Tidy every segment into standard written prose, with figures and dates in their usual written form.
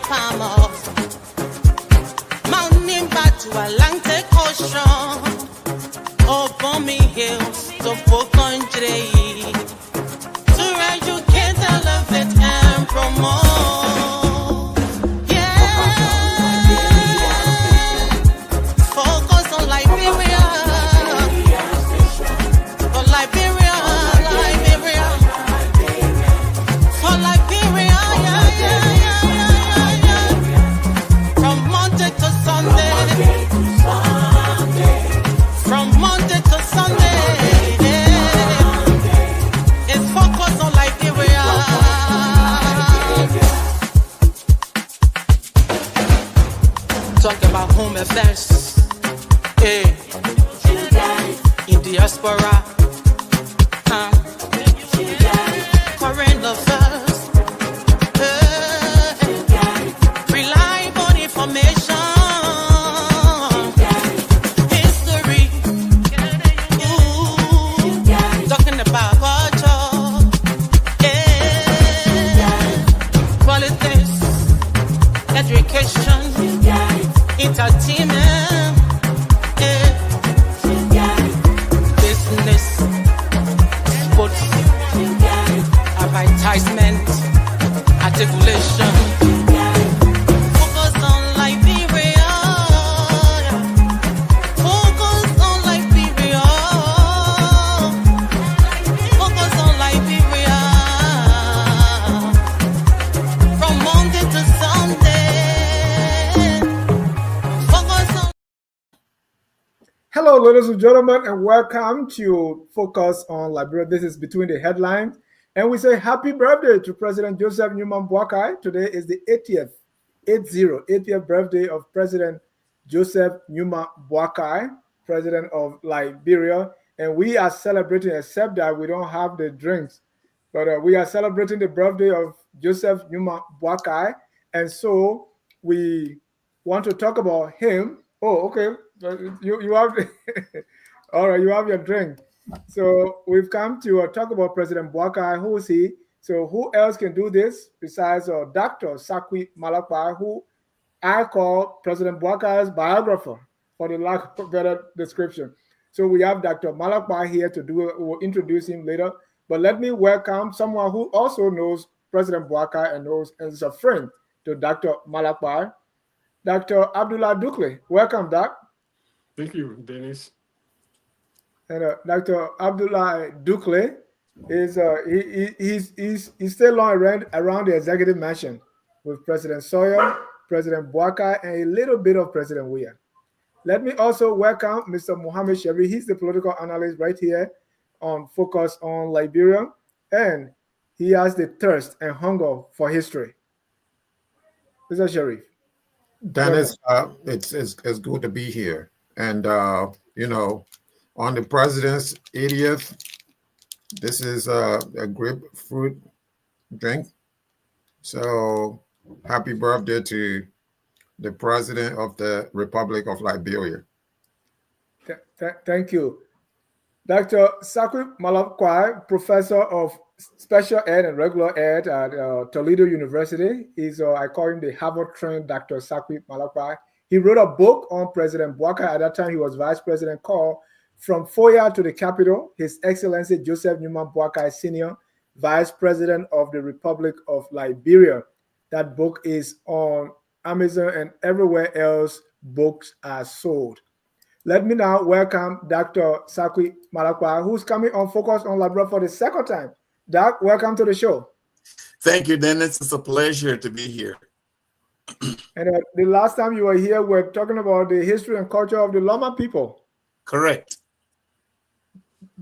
farmers. Mountain back to Atlantic Ocean. Upon me hills to folk country. To educate, elevate, and promote. Yeah. Focus on Liberia. For Liberia, Liberia. For Liberia, yeah. From Monday to Sunday. From Monday to Sunday. It's focus on Liberia. Talk about home affairs. Hey. In diaspora. Current affairs. Reliable information. History. Talking about culture. Politics. Education. Entertainment. Business. Sports. Advertisement. Articulation. Focus on Liberia. Focus on Liberia. Focus on Liberia. From Monday to Sunday. Focus on. Hello, ladies and gentlemen, and welcome to Focus on Liberia. This is Between the Headlines, and we say happy birthday to President Joseph Nyumah Boakai. Today is the 80th birthday of President Joseph Nyumah Boakai, President of Liberia, and we are celebrating, except that we don't have the drinks, but we are celebrating the birthday of Joseph Nyumah Boakai, and so we want to talk about him. Oh, okay. You have all right. You have your drink. So we've come to talk about President Boakai. Who is he? So who else can do this besides Dr. Sakui Malakpai, who I call President Boakai's biographer, for the lack of a better description. So we have Dr. Malakpai here to do it. We'll introduce him later. But let me welcome someone who also knows President Boakai and is a friend to Dr. Malakpai, Dr. Abdullah Dukle. Welcome, Doc. Thank you, Dennis. And Dr. Abdullah Dukle is he's still on around the executive mansion with President Foyah, President Boakai, and a little bit of President Foyah. Let me also welcome Mr. Mohammed Shabri. He's the political analyst right here on Focus on Liberia, and he has the thirst and hunger for history. Mr. Sharif. Dennis, it's good to be here. And, on the president's 80th, this is a grapefruit drink. So happy birthday to the president of the Republic of Liberia. Thank you. Dr. Sakui Malakpai, professor of special ed and regular ed at Toledo University. I call him the Harvard-trained Dr. Sakui Malakpai. He wrote a book on President Boakai. At that time, he was vice president, called From Foyah to the Capitol, His Excellency Joseph Nyumah Boakai Sr., Vice President of the Republic of Liberia. That book is on Amazon and everywhere else books are sold. Let me now welcome Dr. Sakui Malakpai, who's coming on Focus on Liberia for the second time. Doc, welcome to the show. Thank you, Dennis. It's a pleasure to be here. And the last time you were here, we're talking about the history and culture of the Loma people. Correct.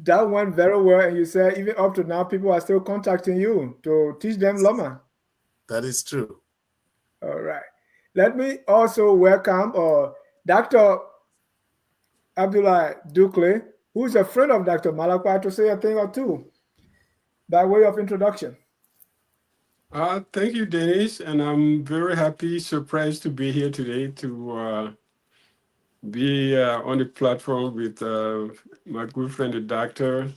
That went very well, and you said even up to now, people are still contacting you to teach them Loma. That is true. All right. Let me also welcome Dr. Abdullah Dukle, who is a friend of Dr. Malakpai, to say a thing or two by way of introduction. Thank you, Dennis, and I'm very happy, surprised to be here today to be on the platform with my good friend, the doctor,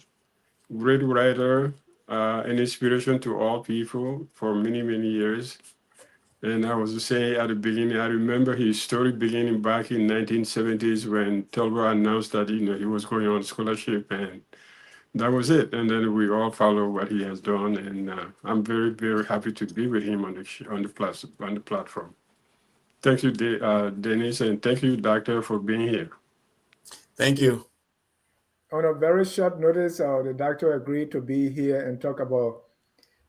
great writer, an inspiration to all people for many, many years. And I was saying at the beginning, I remember his story beginning back in 1970s when Telbro announced that he was going on scholarship, and that was it. And then we all follow what he has done, and I'm very, very happy to be with him on the platform. Thank you, Dennis, and thank you, Doctor, for being here. Thank you. On a very short notice, the doctor agreed to be here and talk about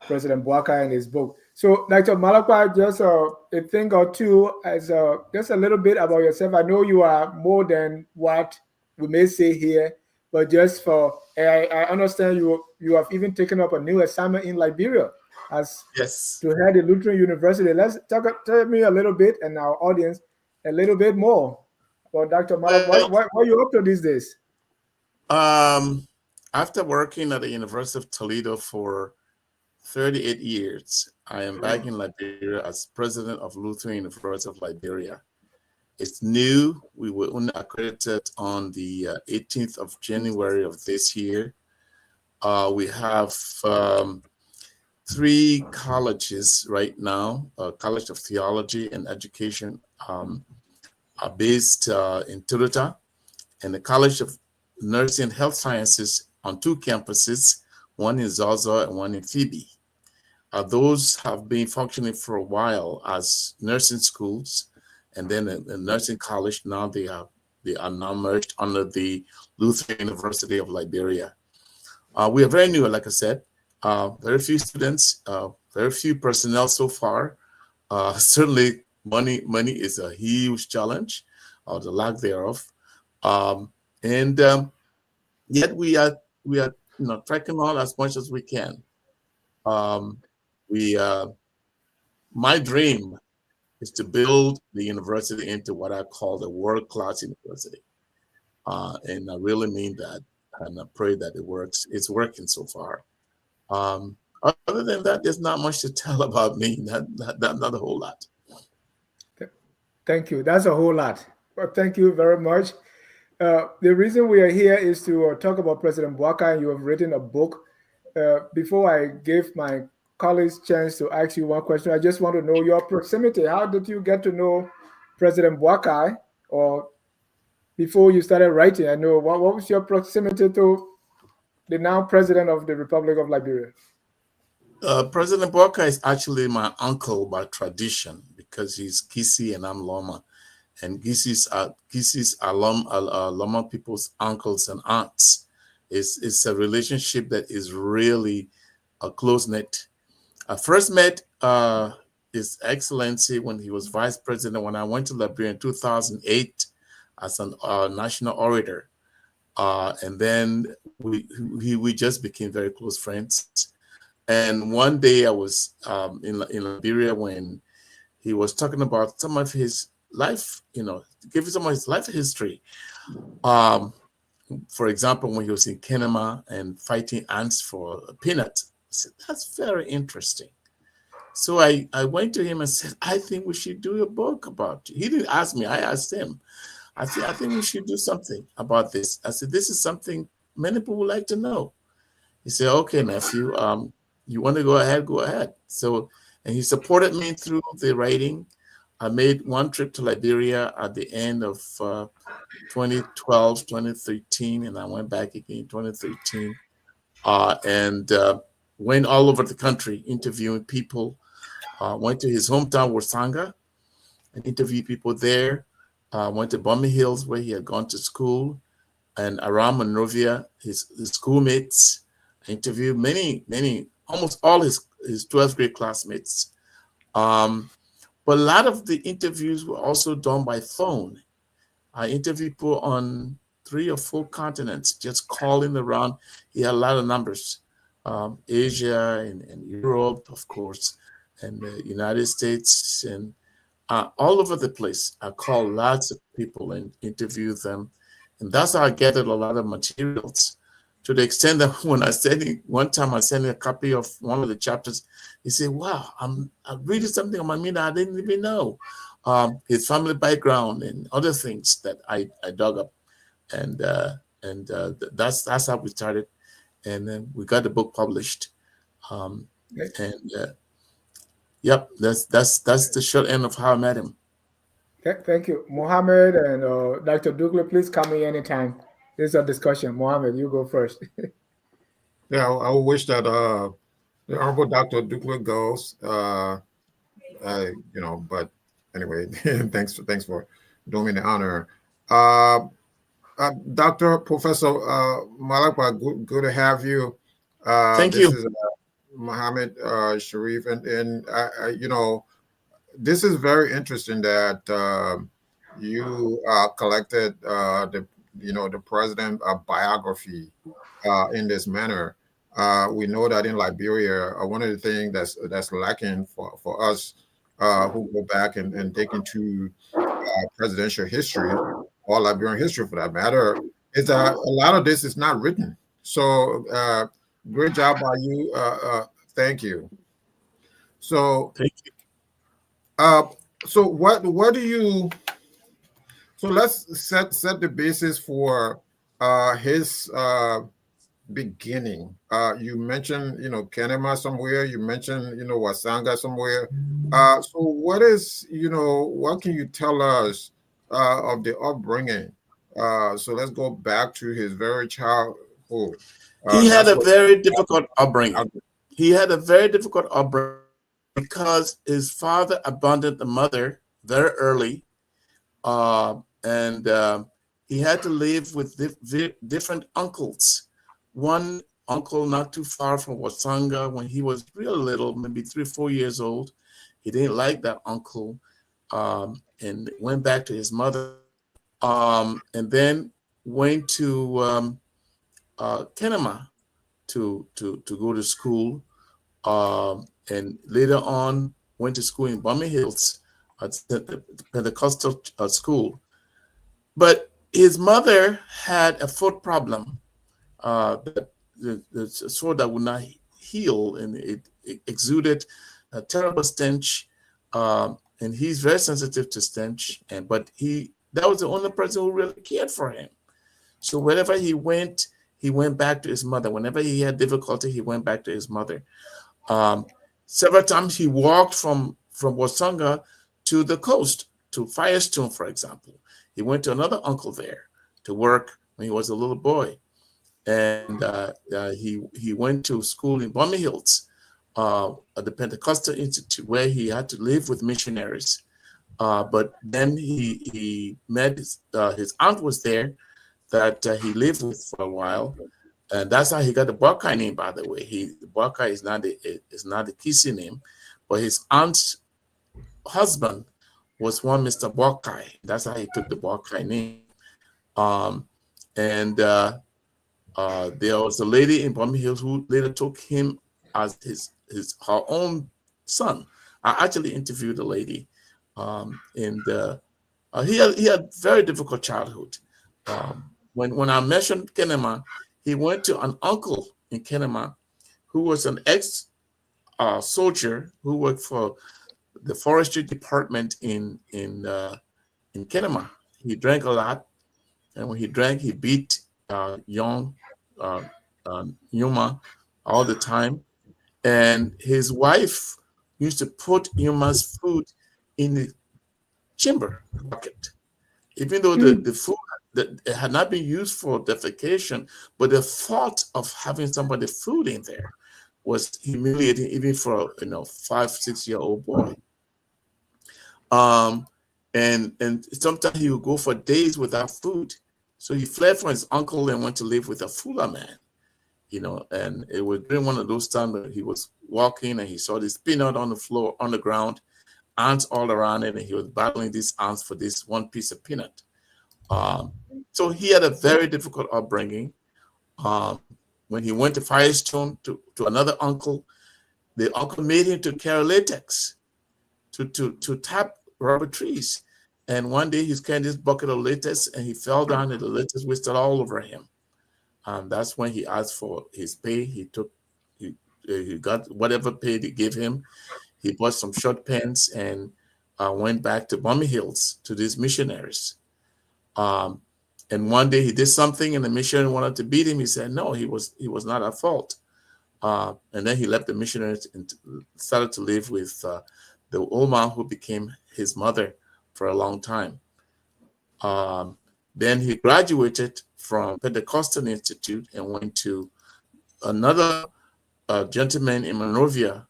President Boakai and his book. So, Dr. Malakpai, just a thing or two, as just a little bit about yourself. I know you are more than what we may say here, but just for I understand you have even taken up a new assignment in Liberia as Yes. to head the Lutheran University. Let's tell me a little bit and our audience a little bit more about Dr. Malakpai. What are you up to these days? After working at the University of Toledo for 38 years, I am back in Liberia as president of Lutheran University of Liberia. It's new. We were only accredited on the 18th of January of this year. We have 3 colleges right now, College of Theology and Education are based in Toledo, and the College of Nursing and Health Sciences on 2 campuses, one in Zaza and one in Phoebe. Those have been functioning for a while as nursing schools, and then a nursing college. Now they are now merged under the Lutheran University of Liberia. We are very new, like I said. Very few students, very few personnel so far. Certainly, money is a huge challenge, or the lack thereof. And yet we are tracking on as much as we can. My dream is to build the university into what I call a world-class university, and I really mean that, and I pray that it works. It's working so far. Other than that, there's not much to tell about me. Not a whole lot. Thank you. That's a whole lot. Well, thank you very much. The reason we are here is to talk about President Boakai. You have written a book. Before I give my colleagues chance to ask you one question, I just want to know your proximity. How did you get to know President Boakai, or before you started writing? I know what was your proximity to the now president of the Republic of Liberia? President Boakai is actually my uncle by tradition because he's Kisi and I'm Loma. And Gisi's are Loma people's uncles and aunts. It's a relationship that is really close-knit. I first met His Excellency when he was vice president when I went to Liberia in 2008 as a national orator. And then we just became very close friends. And one day I was in Liberia when he was talking about some of his life, giving some of his life history. For example, when he was in Kenema and fighting ants for a peanut, I said, that's very interesting. So I went to him and said, I think we should do a book about you. He didn't ask me, I asked him. I said, I think we should do something about this. I said, this is something many people would like to know. He said, okay, nephew, you want to go ahead, go ahead. So, and he supported me through the writing. I made one trip to Liberia at the end of 2012, 2013, and I went back again in 2013, and went all over the country interviewing people. Went to his hometown, Wasanga, and interviewed people there. Went to Bummy Hills where he had gone to school, and around Monrovia, his schoolmates. I interviewed almost all his 12th grade classmates. But a lot of the interviews were also done by phone. I interviewed people on 3 or 4 continents, just calling around. He had a lot of numbers, Asia and Europe, of course, and the United States, and all over the place. I called lots of people and interviewed them. And that's how I gathered a lot of materials, to the extent that when one time I sent a copy of one of the chapters, he said, wow, I'm reading something on my media I didn't even know. His family background and other things that I dug up. And that's how we started. And then we got the book published. And Yep, that's the short end of how I met him. Thank you. Mohammed and Dr. Douglas, please come in anytime. This is a discussion. Mohammed, you go first. Yeah, I wish that the Honorable Dr. Duke goes. But anyway, thanks for doing me the honor. Uh, Dr. Professor Malakpai, good to have you. Thank This you. is Mohammed Sharif, and this is very interesting that you collected the president biography in this manner. We know that in Liberia, one of the things that's lacking for us who go back and dig into presidential history or Liberian history for that matter is that a lot of this is not written. So great job by you. Thank you. So Thank you. uh, so what do you? So let's set the basis for his beginning. You mentioned, Kenema somewhere. You mentioned, Wasanga somewhere. So what can you tell us of the upbringing? So let's go back to his very childhood. He had That's a what. very difficult upbringing. He had a very difficult upbringing because his father abandoned the mother very early, and he had to live with different uncles. One uncle not too far from Wasanga when he was real little, maybe 3 or 4 years old. He didn't like that uncle, and went back to his mother, and then went to Kenema to go to school, and later on went to school in Bummy Hills at the Pentecostal school. But his mother had a foot problem, that the sore that would not heal, and it exuded a terrible stench. And he's very sensitive to stench, but that was the only person who really cared for him. So wherever he went back to his mother. Whenever he had difficulty, he went back to his mother. Several times he walked from Wasanga to the coast, to Firestone, for example. He went to another uncle there to work when he was a little boy. And he went to school in Bummy Hills, at the Pentecostal Institute, where he had to live with missionaries. But then he met his aunt was there that he lived with for a while. And that's how he got the Boakai name, by the way. The Boakai is not the Kisi name, but his aunt's husband was one Mr. Boakai. That's how he took the Boakai name. And there was a lady in Bummy Hills who later took him as her own son. I actually interviewed the lady, and he had very difficult childhood. When I mentioned Kenema, he went to an uncle in Kenema who was an ex-soldier who worked for the forestry department in Kenema. He drank a lot, and when he drank, he beat young Nyumah all the time. And his wife used to put Nyumah's food in the chamber bucket, even though the food that it had not been used for defecation, but the thought of having somebody food in there was humiliating, even for a 5-6-year-old boy. And sometimes he would go for days without food. So he fled from his uncle and went to live with a Fula man, and it was during one of those times that he was walking and he saw this peanut on the floor, on the ground, ants all around it, and he was battling these ants for this one piece of peanut. So he had a very difficult upbringing. When he went to Firestone to another uncle, the uncle made him to carry latex to tap rubber trees. And one day he's carrying this bucket of latex and he fell down and the latex whistled all over him. That's when he asked for his pay. He got whatever pay they gave him. He bought some short pants and went back to Bummy Hills to these missionaries. And one day he did something and the missionary wanted to beat him. He said, no, he was not at fault. And then he left the missionaries and started to live with the old man who became his mother for a long time. Then he graduated from Pentecostal Institute and went to another gentleman in Monrovia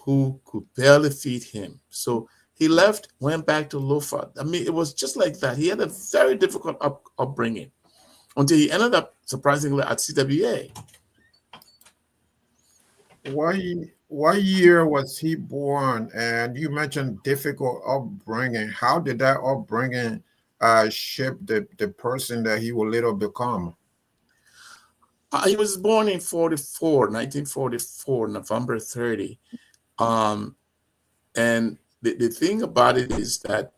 who could barely feed him. So he left, went back to Lofa. I mean, it was just like that. He had a very difficult upbringing until he ended up, surprisingly, at CWA. What year was he born? And you mentioned difficult upbringing. How did that upbringing shape the person that he will later become? He was born in 1944, November 30. And the thing about it is that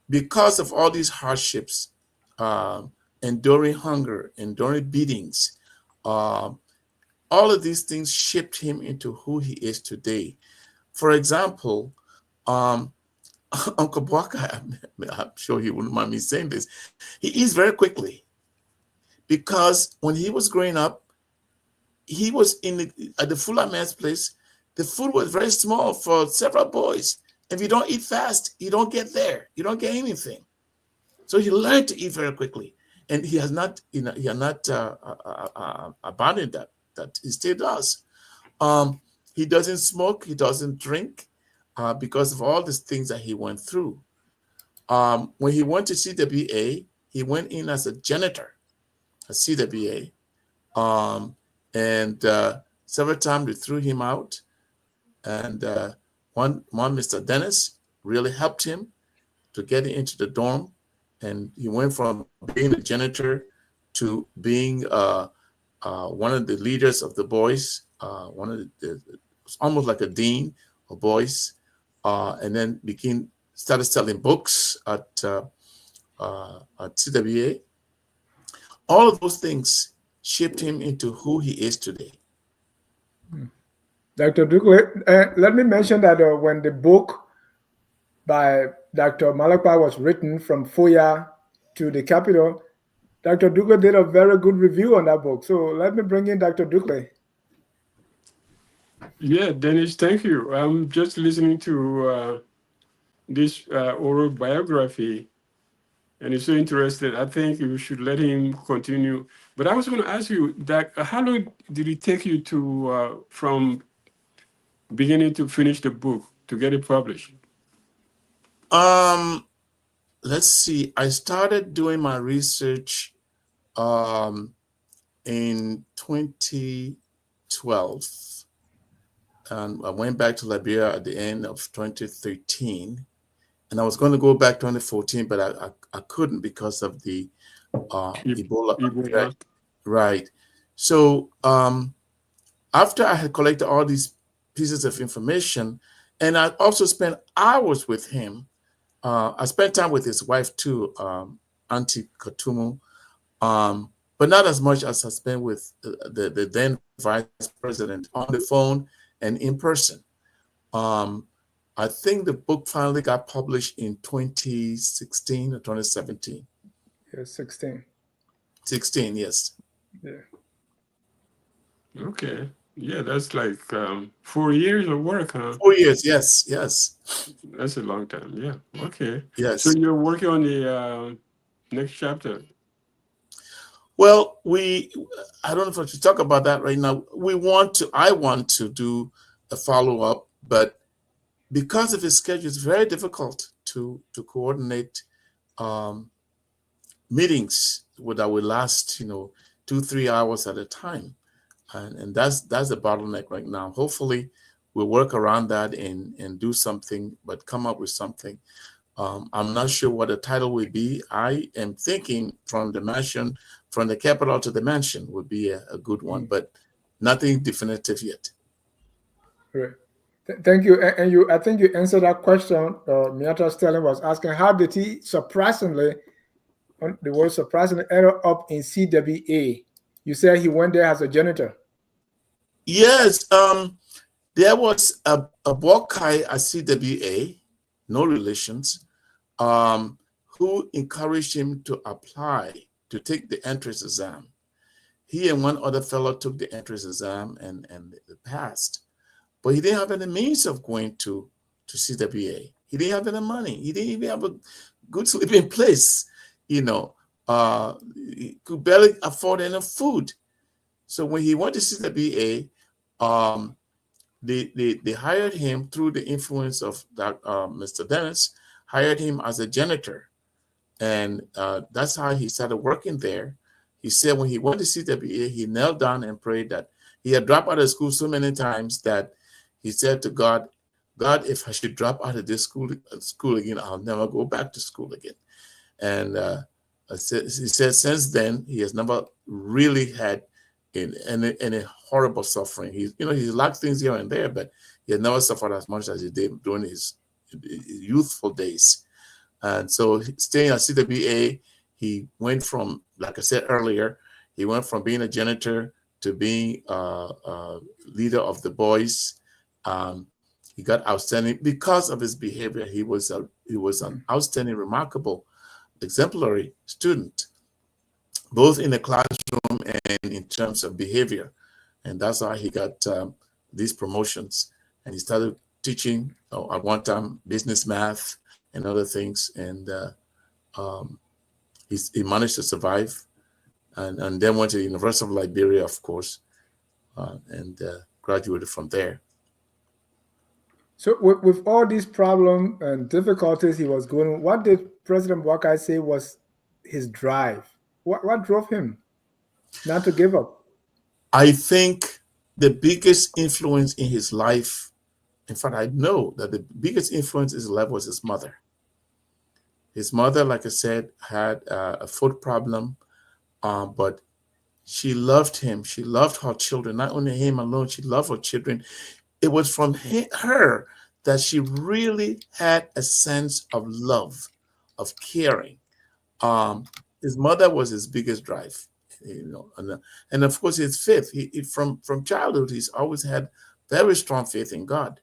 because of all these hardships, enduring hunger, enduring beatings, all of these things shaped him into who he is today. For example, Uncle Boakai, I'm sure he wouldn't mind me saying this, he eats very quickly. Because when he was growing up, he was at the Fuller Man's place. The food was very small for several boys. If you don't eat fast, you don't get there. You don't get anything. So he learned to eat very quickly, and he has not, abandoned that. That he still does. He doesn't smoke. He doesn't drink because of all these things that he went through. When he went to CWA, he went in as a janitor at CWA, and several times they threw him out. And one Mr. Dennis really helped him to get into the dorm, and he went from being a janitor to being one of the leaders of the boys, one of the almost like a dean of boys, and then started selling books at CWA. All of those things shaped him into who he is today. Dr. Duke, let me mention that when the book by Dr. Malakpai was written, From Foyah to the Capital, Dr. Duke did a very good review on that book. So let me bring in Dr. Duke. Yeah, Dennis, thank you. I'm just listening to this oral biography, and it's so interesting. I think you should let him continue. But I was going to ask you, that how long did it take you to from beginning to finish the book to get it published? Let's see. I started doing my research in 2012, and I went back to Liberia at the end of 2013, and I was going to go back 2014, but I couldn't because of the Ebola. Right. So after I had collected all these pieces of information, and I also spent hours with him. I spent time with his wife too, Auntie Katumu, but not as much as I spent with the then vice president on the phone and in person. I think the book finally got published in 2016 or 2017. Yeah, 16. 16, yes. Yeah. Okay. Yeah, that's like 4 years of work, huh? 4 years, yes, yes. That's a long time, yeah. Okay. Yes. So you're working on the next chapter. Well, I don't know if I should talk about that right now. I want to do a follow-up, but because of his schedule, it's very difficult to coordinate meetings that will last, 2-3 hours at a time. And that's the bottleneck right now. Hopefully we'll work around that and do something, but come up with something. I'm not sure what the title will be. I am thinking from the capital to the mansion would be a good one, but nothing definitive yet. Great. Thank you. And I think you answered that question. Miata Sterling was asking, how did he surprisingly, the word surprisingly, ended up in CWA? You said he went there as a janitor. Yes, there was a Boakai at CWA, no relations, who encouraged him to apply to take the entrance exam. He and one other fellow took the entrance exam and they passed. But he didn't have any means of going to CWA. He didn't have any money. He didn't even have a good sleeping place. You know, he could barely afford enough food. So when he went to CWA, they hired him through the influence of that Mr. Dennis, hired him as a janitor. And that's how he started working there. He said when he went to CWA, he knelt down and prayed that he had dropped out of school so many times that he said to God, God, if I should drop out of this school again, I'll never go back to school again. And he said since then, he has never really had any horrible suffering. He lacked things here and there, but he had never suffered as much as he did during his youthful days. And so staying at CWA, he went from, like I said earlier, he went from being a janitor to being a leader of the boys. He got outstanding because of his behavior. He was an outstanding, remarkable, exemplary student, both in the classroom and in terms of behavior. And that's how he got these promotions. And he started teaching at one time business math and other things. And he managed to survive and then went to the University of Liberia, of course, and graduated from there. So with all these problems and difficulties he was going, what did President Boakai say was his drive? What drove him not to give up? I think the biggest influence in his life, in fact, I know that the biggest influence in his life was his mother. His mother, like I said, had a foot problem, but she loved him. She loved her children, not only him alone, she loved her children. It was from her that she really had a sense of love, of caring. His mother was his biggest drive, and of course his faith. He from childhood, he's always had very strong faith in God,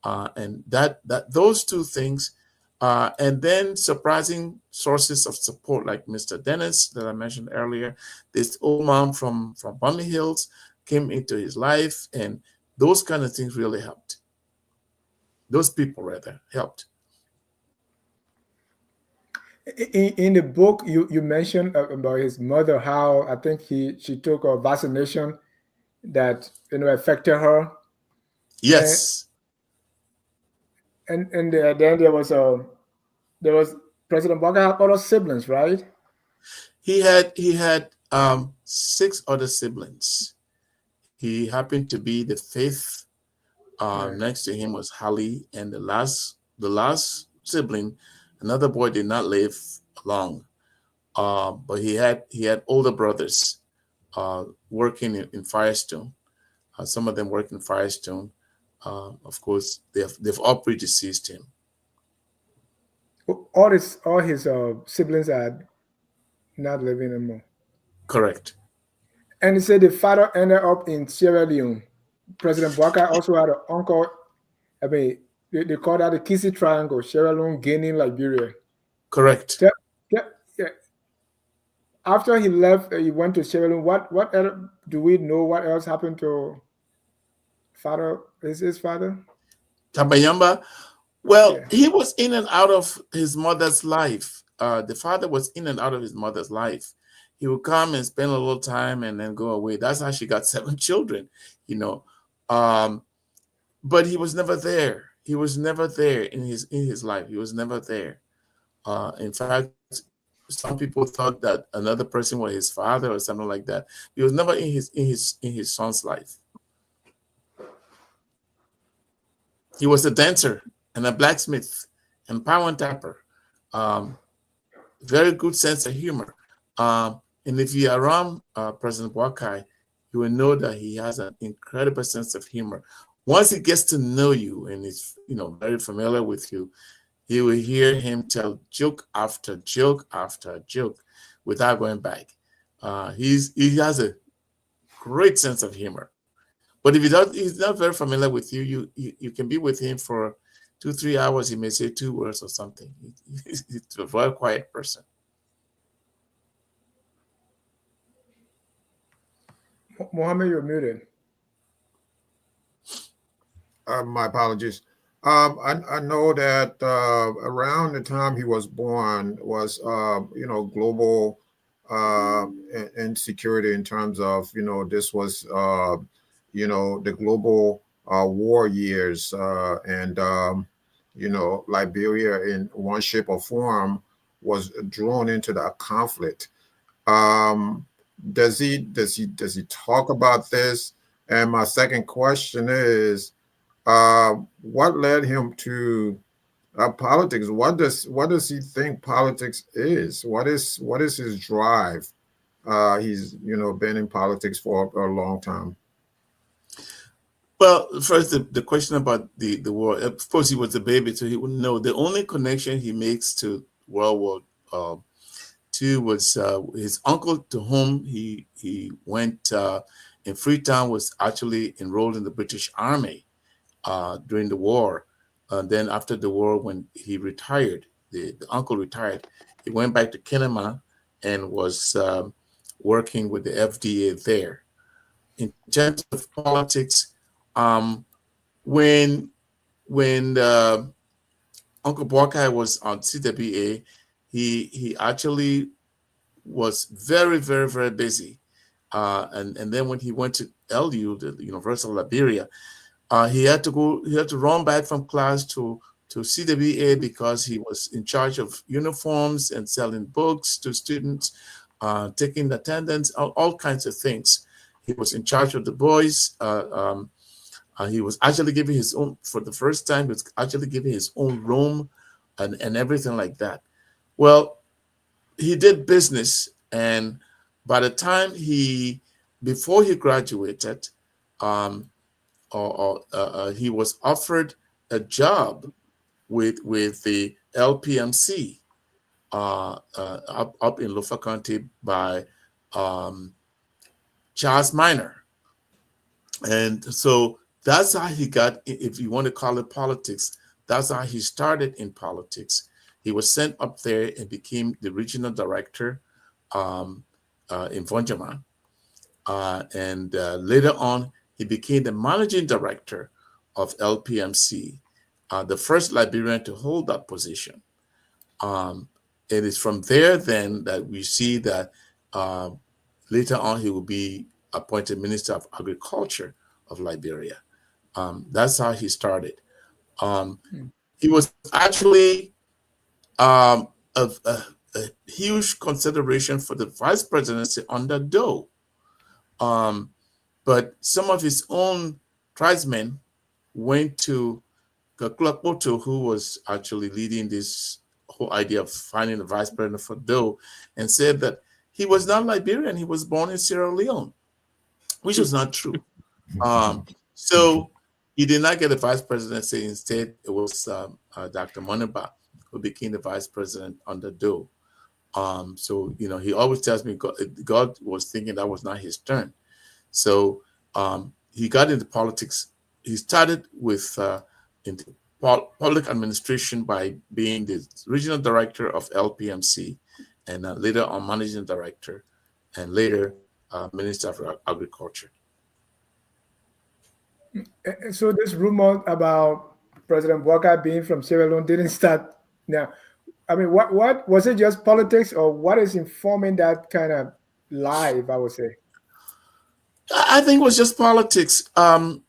and that those two things, and then surprising sources of support like Mr. Dennis that I mentioned earlier. This old mom from Bunny Hills came into his life, and those kind of things really helped. Those people rather helped. In the book, you mentioned about his mother, how I think she took a vaccination that affected her. Yes. And then there was President Boakai had other siblings, right? He had 6 other siblings. He happened to be the 5th. Next to him was Holly, and the last sibling, another boy, did not live long. But he had older brothers working in Firestone. Some of them work in Firestone. Of course, they've all predeceased him. All his siblings are not living anymore. Correct. And he said the father ended up in Sierra Leone. President Boakai also had an uncle. I mean, they call that the Kissy Triangle: Sierra Leone, Guinea, Liberia. Correct. Yeah. After he left, he went to Sierra Leone. What else, do we know? What else happened to father? Is his father? Tabayamba. Well, he was in and out of his mother's life. The father was in and out of his mother's life. He would come and spend a little time and then go away. That's how she got 7 children, But he was never there. He was never there in his life. He was never there. In fact, some people thought that another person was his father or something like that. He was never in his son's life. He was a dancer and a blacksmith and power and tapper. Very good sense of humor. And if you are around President Boakai, you will know that he has an incredible sense of humor. Once he gets to know you and is very familiar with you, you will hear him tell joke after joke after joke without going back. He has a great sense of humor. But if he's not very familiar with you, you can be with him for 2-3 hours. He may say 2 words or something. He's a very quiet person. Mohammed, you're muted. My apologies. I know that around the time he was born was global insecurity in terms of this was the global war years and Liberia in one shape or form was drawn into that conflict. Um, does he talk about this? And my second question is, what led him to politics? What does he think politics is? What is his drive? He's been in politics for a long time. Well, first, the question about the war. Of course, he was a baby, so he wouldn't know. The only connection he makes to World War II was his uncle, to whom he went in Freetown, was actually enrolled in the British Army during the war. Then after the war, when he retired, the uncle retired, he went back to Kinema and was working with the FDA there. In terms of politics, when Uncle Boakai was on CWA, he actually was very, very, very busy. And then when he went to LU, the University of Liberia, he had to run back from class to CWA because he was in charge of uniforms and selling books to students, taking attendance, all kinds of things. He was in charge of the boys. He was actually giving his own, for the first time, he was actually giving his own room and everything like that. Well, he did business, and by the time before he graduated, he was offered a job with the LPMC up in Lofa County by Charles Minor. And so that's how he got, if you want to call it politics, that's how he started in politics. He was sent up there and became the regional director in Vonjama. And later on, he became the managing director of LPMC, the first Liberian to hold that position. It is from there then that we see that later on he will be appointed Minister of Agriculture of Liberia. That's how he started. He was actually a huge consideration for the vice presidency under Doe. But some of his own tribesmen went to Kaklapoto, who was actually leading this whole idea of finding a vice president for Doe, and said that he was not Liberian, he was born in Sierra Leone, which was not true. So he did not get a vice presidency. Instead, it was Dr. Moneba who became the vice president under Doe. So, he always tells me God was thinking that was not his turn. So he got into politics. He started with into public administration by being the regional director of LPMC, and later on managing director, and later Minister of Agriculture. So this rumor about President Boakai being from Sierra Leone didn't start now. I mean, what was it? Just politics, or what is informing that kind of lie, if I would say? I think it was just politics. The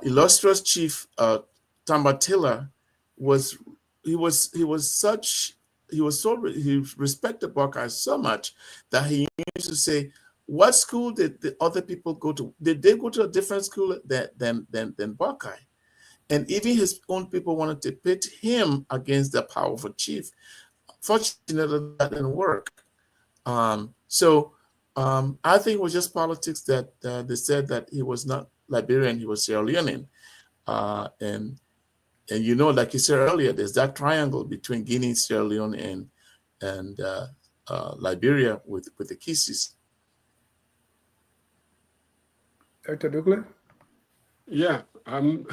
illustrious chief Tamba Taylor he respected Boakai so much that he used to say, "What school did the other people go to? Did they go to a different school than Boakai?" And even his own people wanted to pit him against the powerful chief. Fortunately, that didn't work. So I think it was just politics that they said that he was not Liberian, he was Sierra Leonean. And like you said earlier, there's that triangle between Guinea, Sierra Leone, and Liberia with the Kisses. Dr. Douglas? Yeah, I'm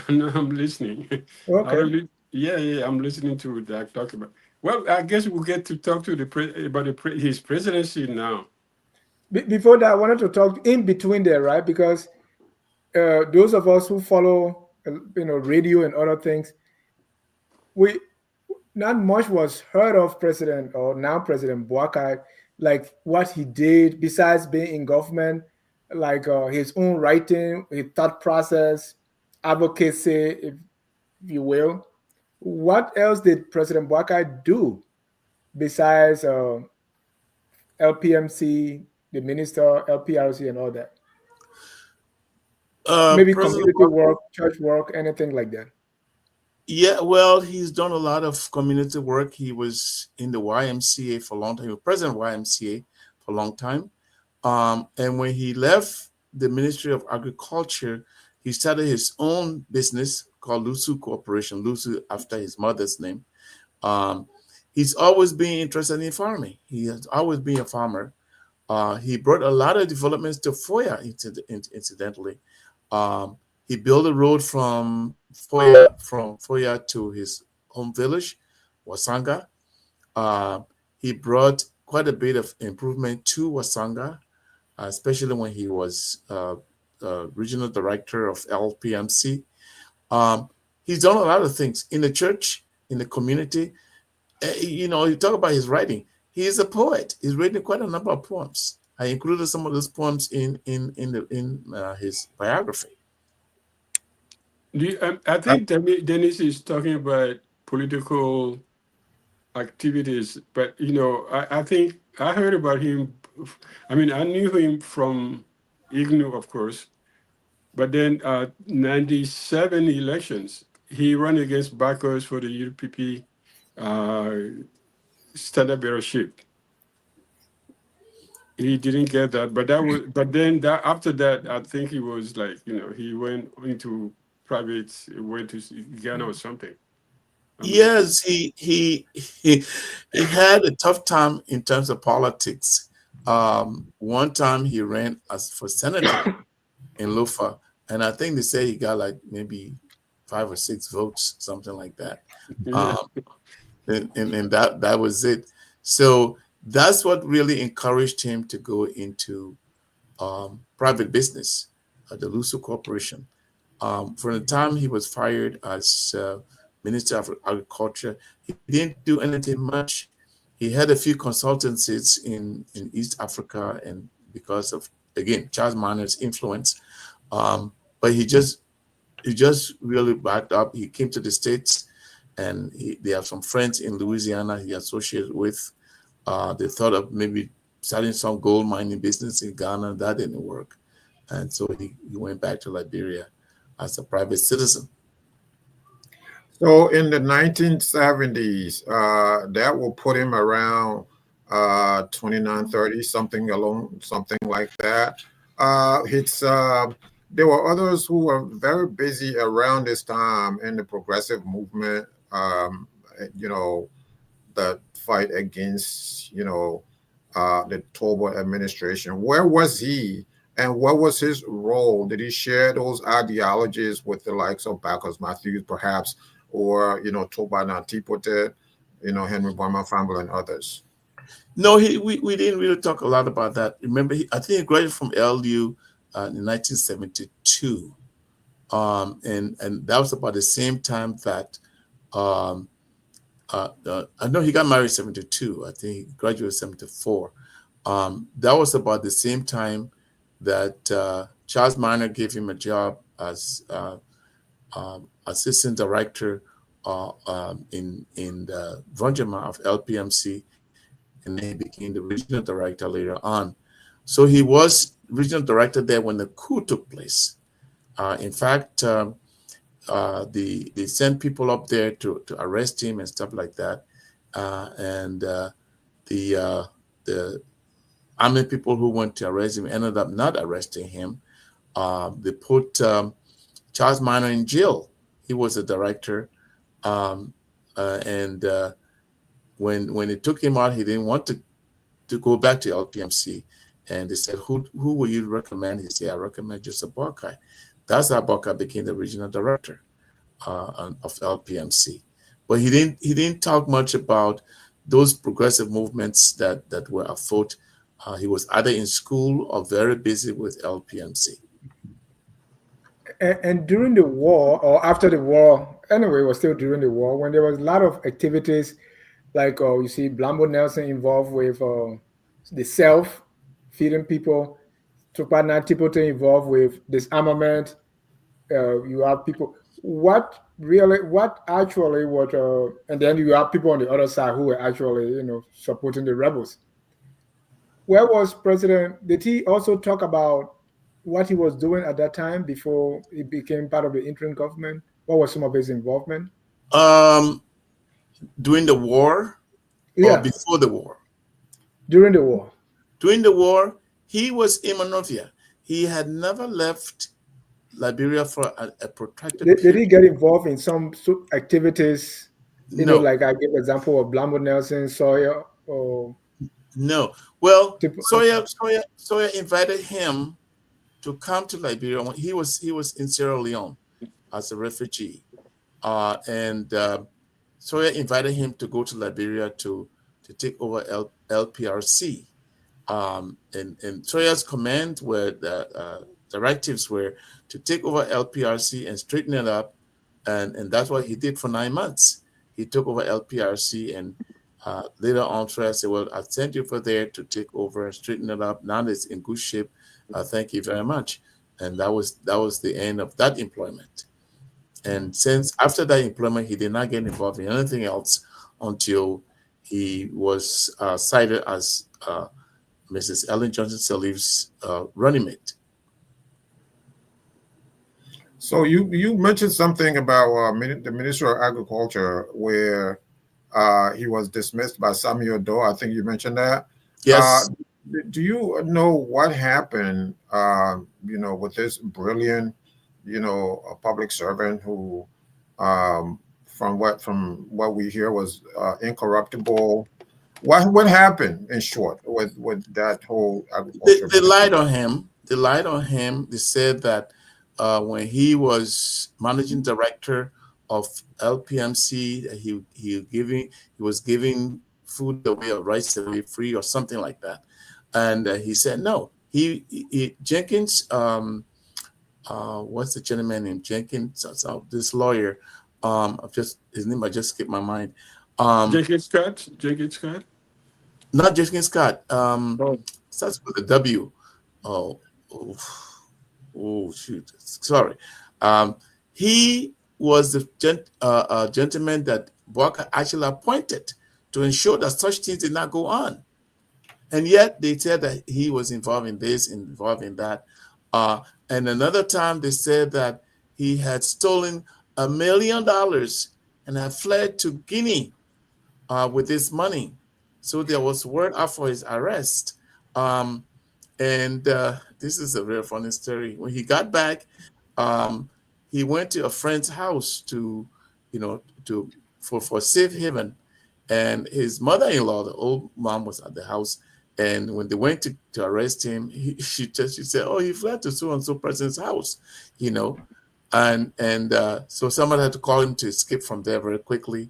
listening. Okay. I'm listening to that talk about. Well, I guess we'll get to talk to his presidency now. Before that, I wanted to talk in between there, right? Because those of us who follow, radio and other things, we not much was heard of President or now President Boakai, like what he did besides being in government, like his own writing, his thought process, advocacy, if you will. What else did President Boakai do besides LPMC, the minister, LPRC, and all that? Maybe President, community work, church work, anything like that. yeah, well, he's done a lot of community work. He was in the YMCA for a long time. He was president of YMCA for a long time. And when he left the Ministry of Agriculture, he started his own business called Lusu Corporation, Lusu after his mother's name. Um, he's always been interested in farming. He has always been a farmer. He brought a lot of developments to Foyah, incidentally. He built a road from Foyah to his home village, Wasanga. He brought quite a bit of improvement to Wasanga, especially when he was regional director of LPMC. He's done a lot of things in the church, in the community. You talk about his writing. He is a poet. He's written quite a number of poems. I included some of those poems in his biography. I think Dennis is talking about political activities, but I think I heard about him. I mean, I knew him from IGNU, of course, but then 97 elections, he ran against Bacchus for the UPP standard bearership. He didn't get that, but then after that, I think he was like, he went into private, went to Ghana or something. Yes, he had a tough time in terms of politics. One time he ran for senator in Lufa, and I think they say he got like maybe 5 or 6 votes, something like that. Yeah. And that was it. So that's what really encouraged him to go into private business at the Luso Corporation. From the time he was fired as Minister of Agriculture, he didn't do anything much. He had a few consultancies in East Africa, and because of, again, Charles Minor's influence, but he just really backed up. He came to the States, and they have some friends in Louisiana he associated with. They thought of maybe starting some gold mining business in Ghana. That didn't work, and so he went back to Liberia as a private citizen. So in the 1970s, that will put him around 29, 30, something like that. There were others who were very busy around this time in the progressive movement, the fight against, the Toba administration. Where was he? And what was his role? Did he share those ideologies with the likes of Bacchus Matthews, perhaps, or Toba Natipote, Henry Boyman Famble and others? No, we didn't really talk a lot about that. Remember, I think he graduated from LU in 1972, and that was about the same time that I know he got married in 72. I think he graduated 74. That was about the same time that Charles Minor gave him a job as assistant director in the Vonjama of LPMC, and then he became the regional director later on. So he was regional director there when the coup took place. In fact, they sent people up there to arrest him and stuff like that. And the army people who went to arrest him ended up not arresting him. They put Charles Minor in jail. He was a director. And when they took him out, he didn't want to go back to LPMC. And they said, who will you recommend? He said, I recommend Joseph Boakai. That's how Boakai became the regional director of LPMC. But he didn't talk much about those progressive movements that were afoot He was either in school or very busy with LPMC. And during the war or after the war, anyway, it was still during the war when there was a lot of activities, like you see Blambo Nelson involved with the self feeding people, Tukpa Tipote involved with disarmament. You have people. What actually, and then you have people on the other side who were actually, supporting the rebels. Where was President? Did he also talk about what he was doing at that time before he became part of the interim government? What was some of his involvement? During the war or before the war? During the war. During the war, he was in Monrovia. He had never left Liberia for a protracted period. Did he get involved in some activities? No. Like I gave example of Blambo Nelson, Sawyer, or no. Well, Sawyer invited him to come to Liberia when he was in Sierra Leone as a refugee, and Sawyer invited him to go to Liberia to take over LPRC, and Sawyer's command were the directives were to take over LPRC and straighten it up, and that's what he did for 9 months. He took over LPRC, and later on, Sawyer said, "Well, I sent you for there to take over and straighten it up. Now it's in good shape. Thank you very much." And that was the end of that employment. And since after that employment, he did not get involved in anything else until he was cited as Mrs. Ellen Johnson Sirleaf's running mate. So you mentioned something about the Ministry of Agriculture where he was dismissed by Samuel Doe. I think you mentioned that. Yes. Do you know what happened, with this brilliant, a public servant who, from what we hear, was incorruptible? What happened, in short, with that whole agriculture? They lied on him. They lied on him. They said that when he was managing director of LPMC, he was giving food away or rice away free or something like that. And he said no. He Jenkins, what's the gentleman named Jenkins? This lawyer, his name I just skipped my mind. Jenkins Scott. Not Jenkins Scott. Starts with a W. Oh, shoot. Sorry. He was the gentleman that Boakai actually appointed to ensure that such things did not go on. And yet they said that he was involved in this, involved in that. And another time they said that he had stolen $1 million and had fled to Guinea with this money. So there was word out for his arrest. And this is a very funny story. When he got back, he went to a friend's house for safe haven. And his mother-in-law, the old mom, was at the house. And when they went to arrest him, she said, "Oh, he fled to so-and-so person's house," and so somebody had to call him to escape from there very quickly,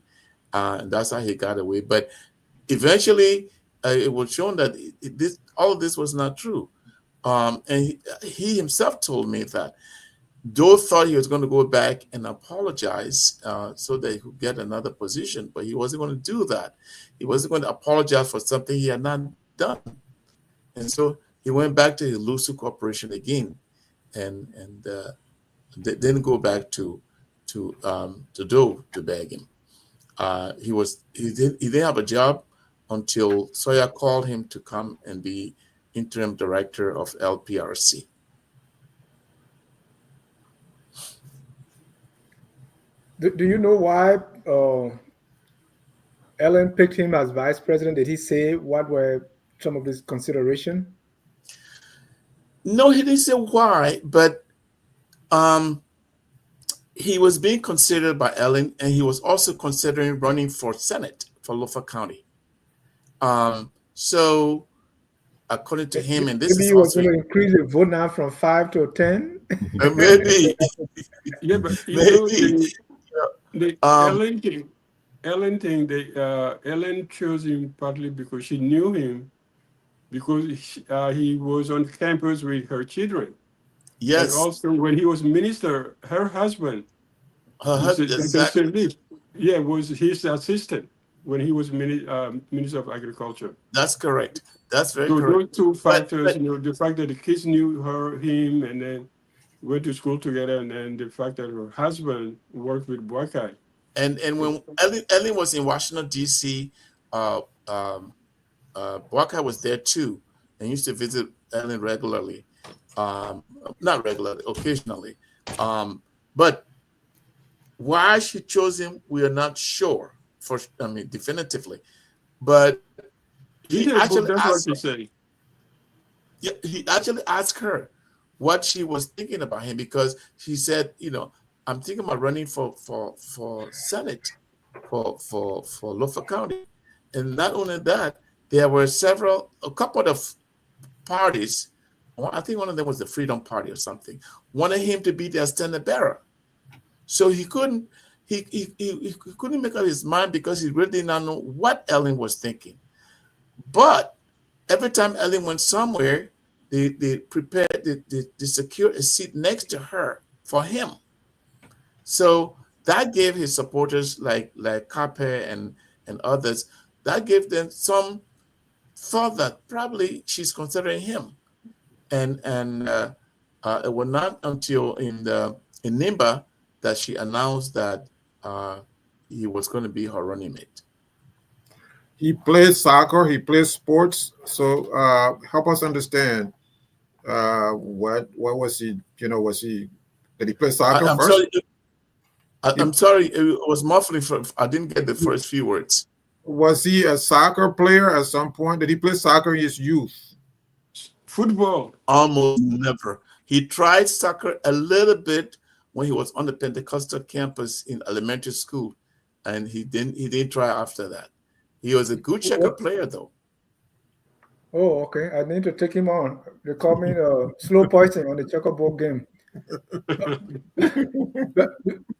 and that's how he got away. But eventually, it was shown that all of this was not true, and he himself told me that Doe thought he was going to go back and apologize so that he could get another position, but he wasn't going to do that. He wasn't going to apologize for something he had not done. And so he went back to his Lusu Corporation again and didn't go back to Doe to beg him. He didn't have a job until Sawyer called him to come and be interim director of LPRC. Do you know why Ellen picked him as vice president? Did he say what were some of his consideration? No, he didn't say why, but he was being considered by Ellen, and he was also considering running for Senate for Lofa County. So, according to him, and this maybe is he was going to increase the vote now from 5 to 10. Maybe. Yeah, but Maybe. the Ellen thing, Ellen chose him partly because she knew him because he was on campus with her children. And Yes, also, when he was minister, her husband, Dr. exactly. Sirleaf, yeah, was his assistant when he was minister of agriculture. That's correct. That's very So correct. those two But factors, the fact that the kids knew him, and then went to school together, and then the fact that her husband worked with Boakai. and when Ellen was in Washington D.C., uh, um, Boakai was there too, and used to visit Ellen regularly. Um, Not regularly, occasionally. But why she chose him, we are not sure. Definitively. But he Read her book, actually that's what asked. she said. Yeah, he actually asked her what she was thinking about him, because she said, I'm thinking about running for Senate for Lofa County. And not only that, there were a couple of parties. I think one of them was the Freedom Party or something, wanted him to be their standard bearer. So he couldn't couldn't make up his mind, because he really did not know what Ellen was thinking. But every time Ellen went somewhere, they prepared, they secured a seat next to her for him. So that gave his supporters like Carpe and others, that gave them some thought that probably she's considering him. And it was not until in Nimba that she announced that he was going to be her running mate. He plays soccer. He plays sports. So help us understand what was he? Was he? Did he play soccer I'm first? sorry. I'm sorry. It was muffling. I didn't get the first few words. Was he a soccer player at some point? Did he play soccer in his youth? Football. Almost never. He tried soccer a little bit when he was on the Pentecostal campus in elementary school, and he didn't try after that. He was a good checker player, though. Oh, okay. I need to take him on. They call me slow poison on the checkerboard game. But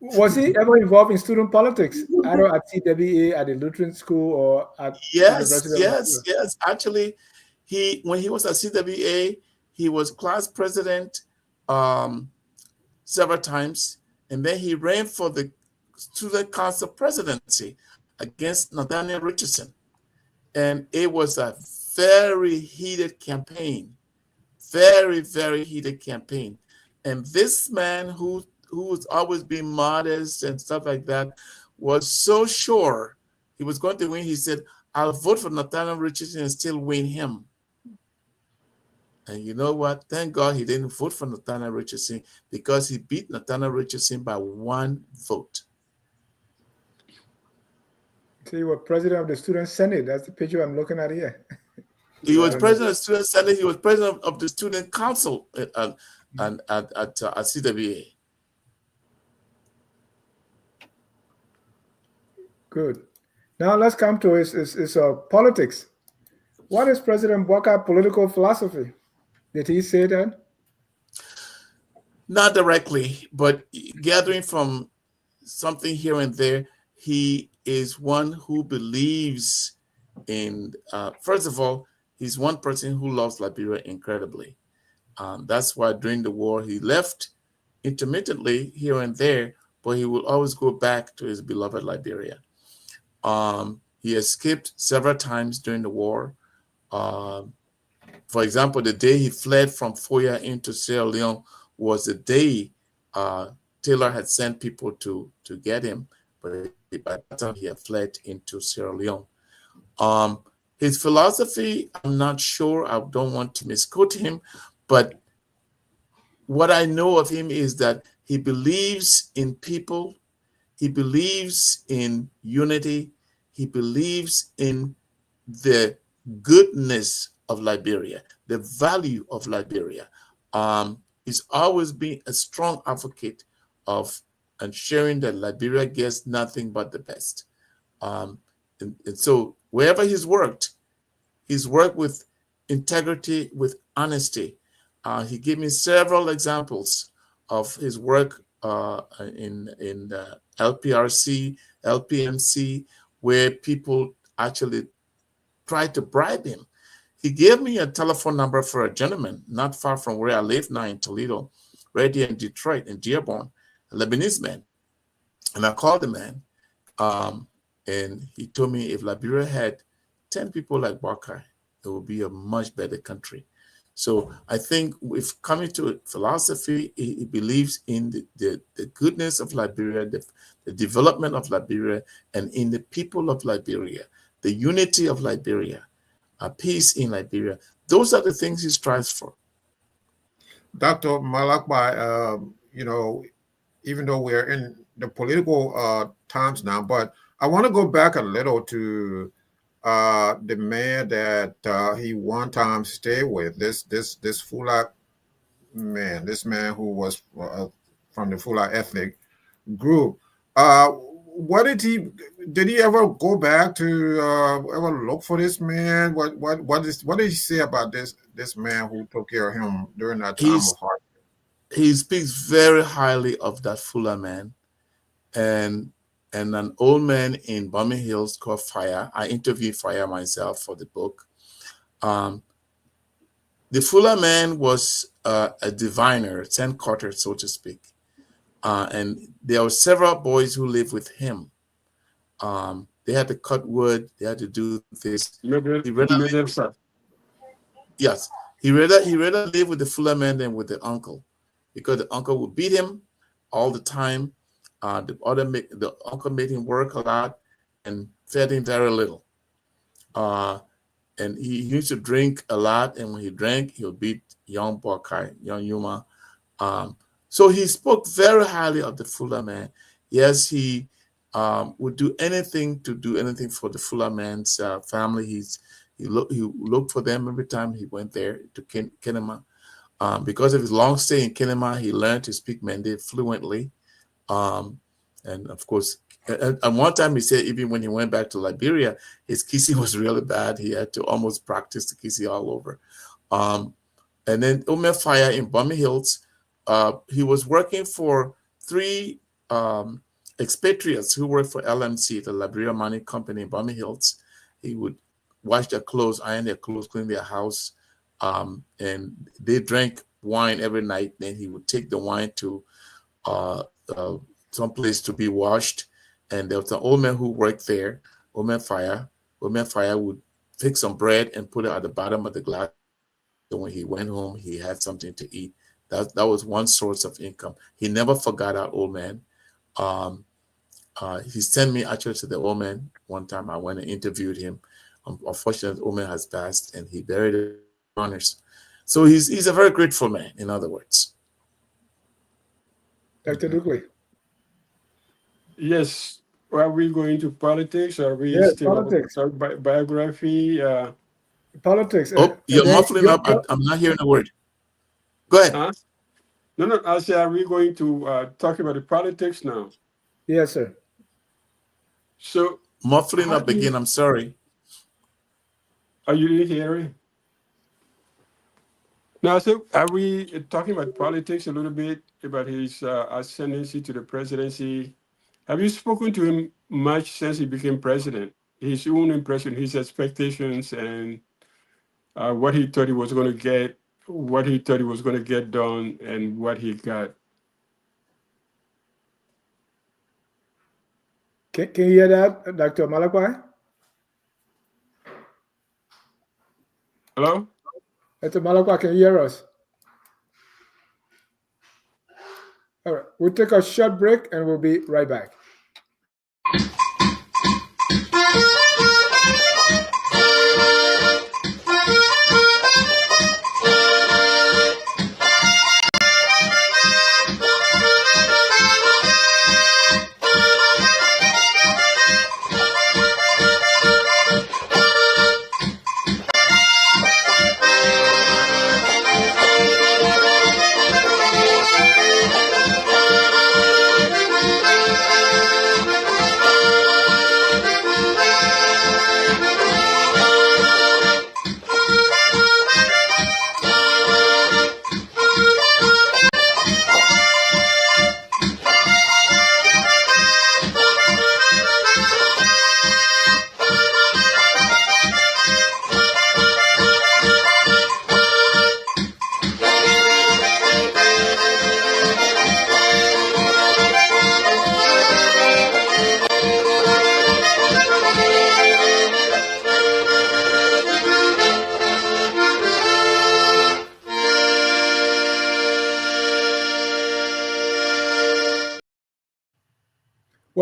was he ever involved in student politics, either at CWA, at the Lutheran School, or at Yes, University of yes, Nigeria? yes. Actually, when he was at CWA, he was class president several times, and then he ran for the student council presidency against Nathaniel Richardson, and it was a very heated campaign, very, very heated campaign. And this man who was always being modest and stuff like that was so sure he was going to win. He said, I'll vote for Nathaniel Richardson and still win him. And you know what? Thank God he didn't vote for Nathaniel Richardson, because he beat Nathaniel Richardson by 1 vote. So he was president of the Student Senate. That's the picture I'm looking at here. He was president of the Student Senate. He was president of the Student Council at CWA. Good. Now let's come to his politics. What is President Boakai's political philosophy? Did he say that? Not directly, but gathering from something here and there, he is one who believes in, first of all, he's one person who loves Liberia incredibly. That's why during the war, he left intermittently here and there, but he will always go back to his beloved Liberia. He escaped several times during the war. For example, the day he fled from Foyah into Sierra Leone was the day Taylor had sent people to get him, but by that time he had fled into Sierra Leone. His philosophy, I'm not sure. I don't want to misquote him, but what I know of him is that he believes in people. He believes in unity. He believes in the goodness of Liberia, the value of Liberia. He's always been a strong advocate of ensuring that Liberia gets nothing but the best. And so wherever he's worked with integrity, with honesty. He gave me several examples of his work in LPRC, LPMC, where people actually tried to bribe him. he gave me a telephone number for a gentleman not far from where I live now in Toledo, right here in Detroit, in Dearborn, a Lebanese man. And I called the man, and he told me if Liberia had 10 people like Boakai, it would be a much better country. So I think if coming to philosophy, he believes in the goodness of Liberia, the development of Liberia, and in the people of Liberia, the unity of Liberia, peace in Liberia. Those are the things he strives for. Dr. Malakpai, even though we're in the political times now, but I want to go back a little to the man that he one time stayed with, this Foyah man, this man who was from the Foyah ethnic group. What did he ever go back to ever look for this man? What did he say about this man who took care of him during that time of hardship? He speaks very highly of that Foyah man, and an old man in Bombing Hills called Foyah. I interviewed Foyah myself for the book. The Foyah man was a diviner, 10 quarter, so to speak. And there were several boys who lived with him. They had to cut wood. They had to do this. Yes, he rather live with the Foyah man than with the uncle, because the uncle would beat him all the time. The uncle made him work a lot and fed him very little. And he used to drink a lot, and when he drank, he would beat young Boakai, young Nyumah. So he spoke very highly of the Foyah man. Yes, he would do anything for the Foyah man's family. He looked for them every time he went there to Nyumah. Because of his long stay in Nyumah, he learned to speak Mende fluently. And of course, at one time he said even when he went back to Liberia, his Kisi was really bad. He had to almost practice the Kisi all over. And then Foyah in Bombing Hills, he was working for 3 expatriates who worked for LMC, the Liberia Mining Company in Bombing Hills. He would wash their clothes, iron their clothes, clean their house, and they drank wine every night. Then he would take the wine to some place to be washed. And there was an old man who worked there, old man Foyah. Old man Foyah would take some bread and put it at the bottom of the glass. So when he went home, he had something to eat. That was one source of income. He never forgot that old man. He sent me actually to the old man one time. I went and interviewed him. Unfortunately, the old man has passed, and he buried his honors. So he's a very grateful man, in other words. Dr. Dukley. Yes. Are we going to politics? Are we still politics. Biography? Politics. Oh, you're muffling up. I'm not hearing a word. Go ahead. Huh? No. I said, are we going to talk about the politics now? Yes, sir. So muffling up again. I'm sorry. Are you really hearing? Now, so are we talking about politics a little bit, about his ascendancy to the presidency? Have you spoken to him much since he became president? His own impression, his expectations, and what he thought he was going to get, what he thought he was going to get done, and what he got. Can you hear that, Dr. Malakpai? Hello? Dr. Malakpai, can you hear us? All right, we'll take a short break and we'll be right back.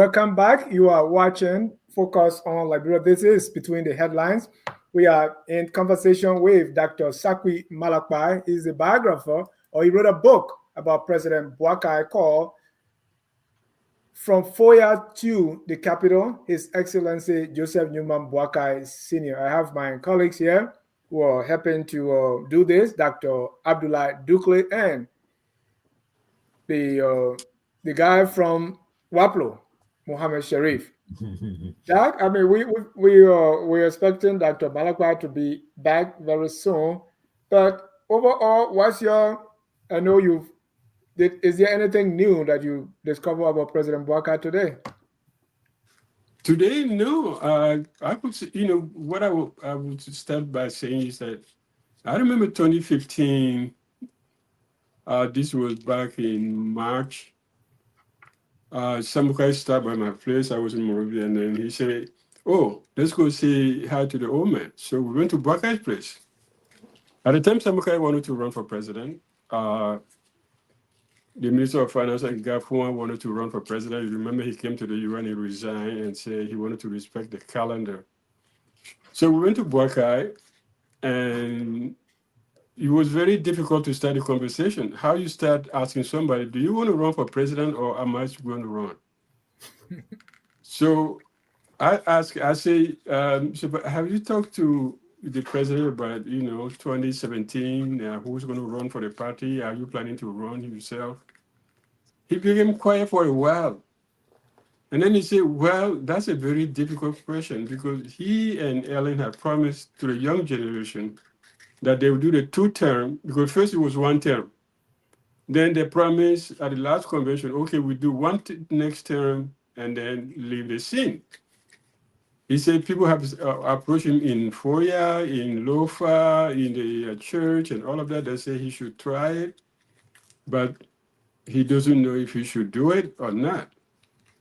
Welcome back. You are watching Focus on Liberia. This is Between the Headlines. We are in conversation with Dr. Sakui Malakpai. He's a biographer, or he wrote a book about President Boakai called From Foyah to the Capital, His Excellency Joseph Nyumah Boakai Sr. I have my colleagues here who are helping to do this, Dr. Abdullah Dukle and the guy from Waplo, Mohammed Sharif. Jack, I mean, we're expecting Dr. Malakpai to be back very soon. But overall, I know is there anything new that you discover about President Boakai today? Today, no. I would say, what I would start by saying is that I remember 2015. This was back in March. Some guy stopped by my place. I was in Monrovia, and then he said, "Oh, let's go say hi to the old man." So we went to Boakai's place. At the time, Samukai wanted to run for president. The Minister of Finance and Gafua wanted to run for president. You remember he came to the UN, he resigned and said he wanted to respect the calendar. So we went to Boakai, and it was very difficult to start a conversation. How you start asking somebody, do you want to run for president or am I going to run? So I say, but have you talked to the president about, 2017, who's going to run for the party? Are you planning to run yourself? He became quiet for a while. And then he said, well, that's a very difficult question because he and Ellen had promised to the young generation that they would do the 2-term, because first it was 1 term. Then they promised at the last convention, okay, we do next term and then leave the scene. He said people have approached him in Foyah, in Lofa, in the church and all of that. They say he should try it, but he doesn't know if he should do it or not.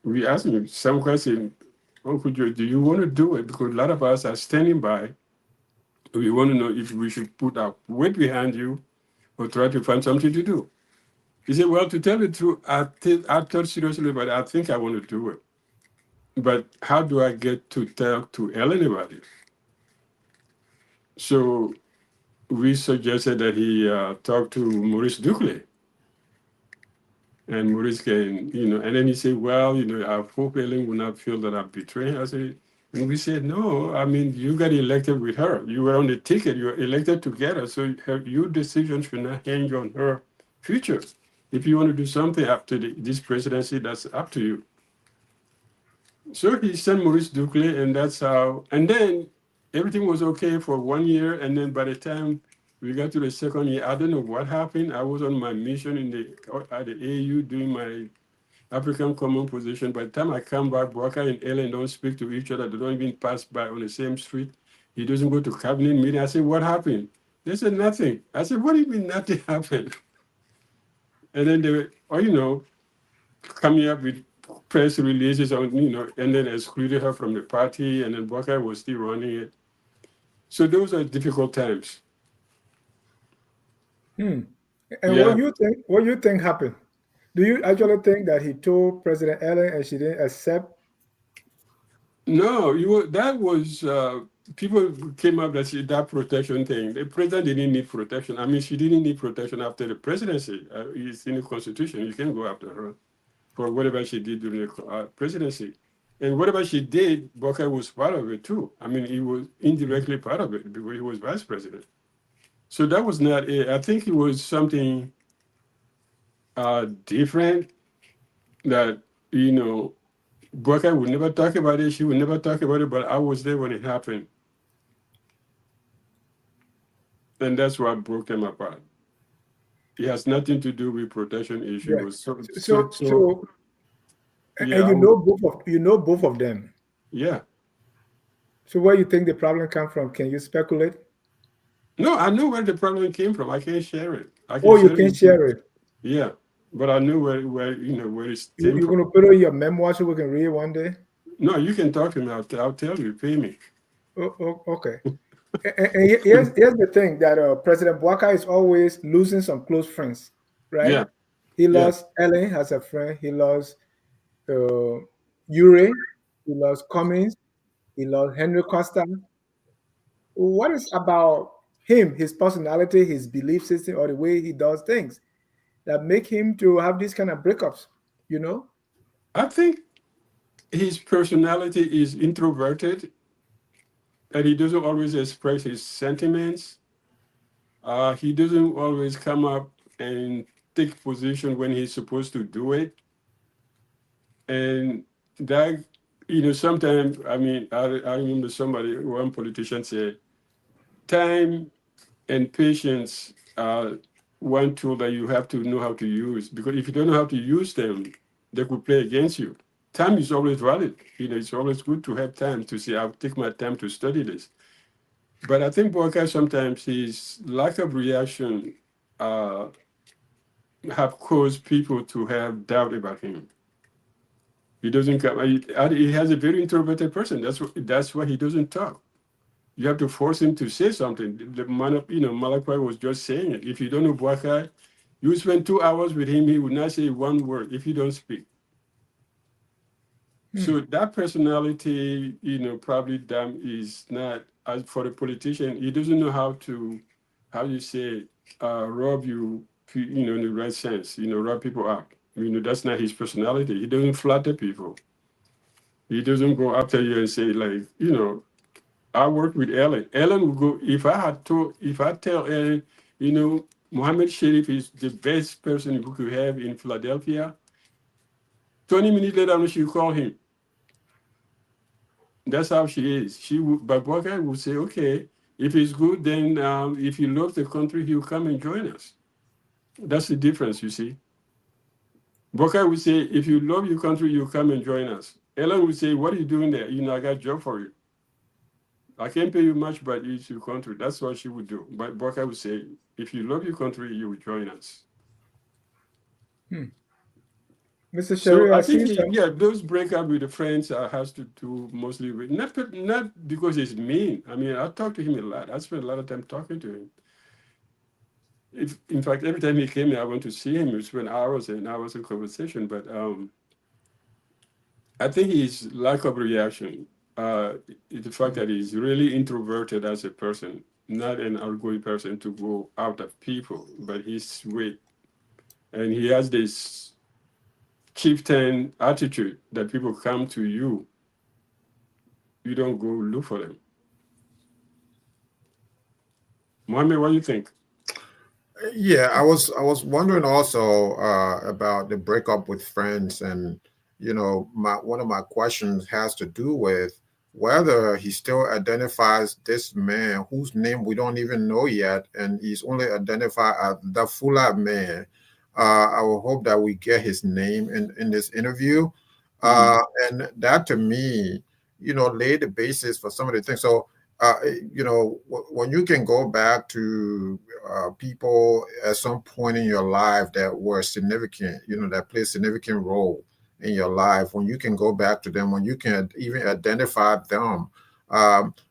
We asked him some question, Uncle Joe, do you want to do it? Because a lot of us are standing by. We want to know if we should put our weight behind you or try to find something to do. He said, well, to tell the truth, I thought seriously about it. I think I want to do it. But how do I get to talk to Ellen about it? So we suggested that he talk to Maurice Duclé. And Maurice can, and then he said, well, I hope Ellen will not feel that I'm betraying her. I said, and we said, no, I mean, you got elected with her. You were on the ticket. You were elected together. So your decision should not hinge on her future. If you want to do something after this presidency, that's up to you. So he sent Maurice Duclé, and that's how. And then everything was okay for 1 year. And then by the time we got to the second year, I don't know what happened. I was on my mission at the AU doing my African Common Position. By the time I come back, Boakai and Ellen don't speak to each other. They don't even pass by on the same street. He doesn't go to cabinet meeting. I said, what happened? They said, nothing. I said, what do you mean nothing happened? And then they were, coming up with press releases on, and then excluded her from the party. And then Boakai was still running it. So those are difficult times. And Yeah. what you think happened? Do you actually think that he told President Ellen and she didn't accept? No, that was people came up that protection thing. The president didn't need protection. I mean, she didn't need protection after the presidency. It's in the Constitution. You can go after her for whatever she did during the presidency. And whatever she did, Boakai was part of it too. I mean, he was indirectly part of it because he was vice president. So that was not it. I think it was something different that, Boakai would never talk about it. She would never talk about it, but I was there when it happened. And that's what broke them apart. It has nothing to do with protection issues. Yeah. And yeah, you know both of them. Yeah. So where you think the problem come from? Can you speculate? No, I know where the problem came from. I can't share it. You can share it. Yeah, but I know where it's came You're from. going to put it in your memoir so we can read it one day? No, you can talk to me. I'll tell you. Pay me. Oh, okay. And here's the thing that President Boakai is always losing some close friends, right? Yeah. He lost Ellen as a friend. He lost Ure, he loves Cummings, he loves Henry Costa. What is about him, his personality, his belief system, or the way he does things that make him to have these kind of breakups, you know? I think his personality is introverted, and he doesn't always express his sentiments. He doesn't always come up and take position when he's supposed to do it. And that, sometimes, I remember somebody, one politician said, time and patience are one tool that you have to know how to use, because if you don't know how to use them, they could play against you. Time is always valid. It's always good to have time to say, I'll take my time to study this. But I think Boakai, sometimes his lack of reaction uh, have caused people to have doubt about him. He doesn't come. He has a very introverted person. That's why he doesn't talk. You have to force him to say something. The man of, Malakpai was just saying it. If you don't know Boakai, you spend 2 hours with him, he would not say one word if you don't speak. So that personality, probably is not, as for the politician, he doesn't know how you say, rub you, in the right sense, rub people up. That's not his personality. He doesn't flatter people. He doesn't go after you and say, like, I work with Ellen. Ellen would go, if I tell Ellen, Mohammed Sharif is the best person who could have in Philadelphia, 20 minutes later, she call him. That's how she is. But Boakai would say, okay, if it's good, then if he loves the country, he'll come and join us. That's the difference, you see. Boakai would say, if you love your country, you come and join us. Ellen would say, what are you doing there? I got a job for you. I can't pay you much, but it's your country. That's what she would do. But Boakai would say, if you love your country, you will join us. Mr. So Sherry, I I think, see some. those breakup with the friends has to do mostly with, not because he's mean. I talk to him a lot. I spend a lot of time talking to him. In fact, every time he came here, I went to see him. We spent hours and hours in conversation. But I think his lack of reaction, the fact that he's really introverted as a person, not an outgoing person to go out of people, but he's sweet. And he has this chieftain attitude that people come to you. You don't go look for them. Mohammed, what do you think? Yeah, I was wondering also about the breakup with friends, and one of my questions has to do with whether he still identifies this man whose name we don't even know yet, and he's only identified as the Fula man. I will hope that we get his name in this interview, and that to me, laid the basis for some of the things. So when you can go back to people at some point in your life that were significant, that played a significant role in your life, when you can go back to them, when you can even identify them.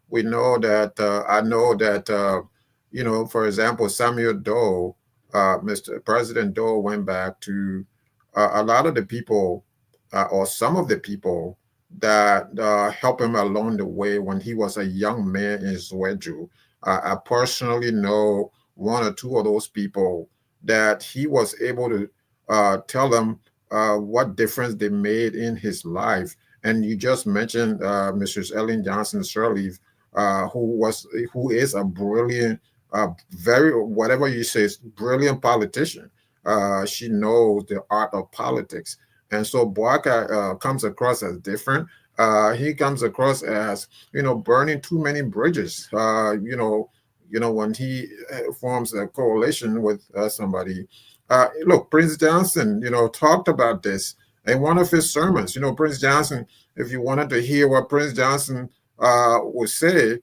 We know that, I know that, for example, Samuel Doe, Mr. President Doe went back to a lot of the people or some of the people that helped him along the way when he was a young man in Zweju. I personally know one or two of those people that he was able to tell them what difference they made in his life. And you just mentioned Mrs. Ellen Johnson Sirleaf, who is a brilliant, very whatever you say, brilliant politician. She knows the art of politics. And so Boakai comes across as different. He comes across as, burning too many bridges. When he forms a coalition with somebody. Look, Prince Johnson, talked about this in one of his sermons. Prince Johnson, if you wanted to hear what Prince Johnson would say,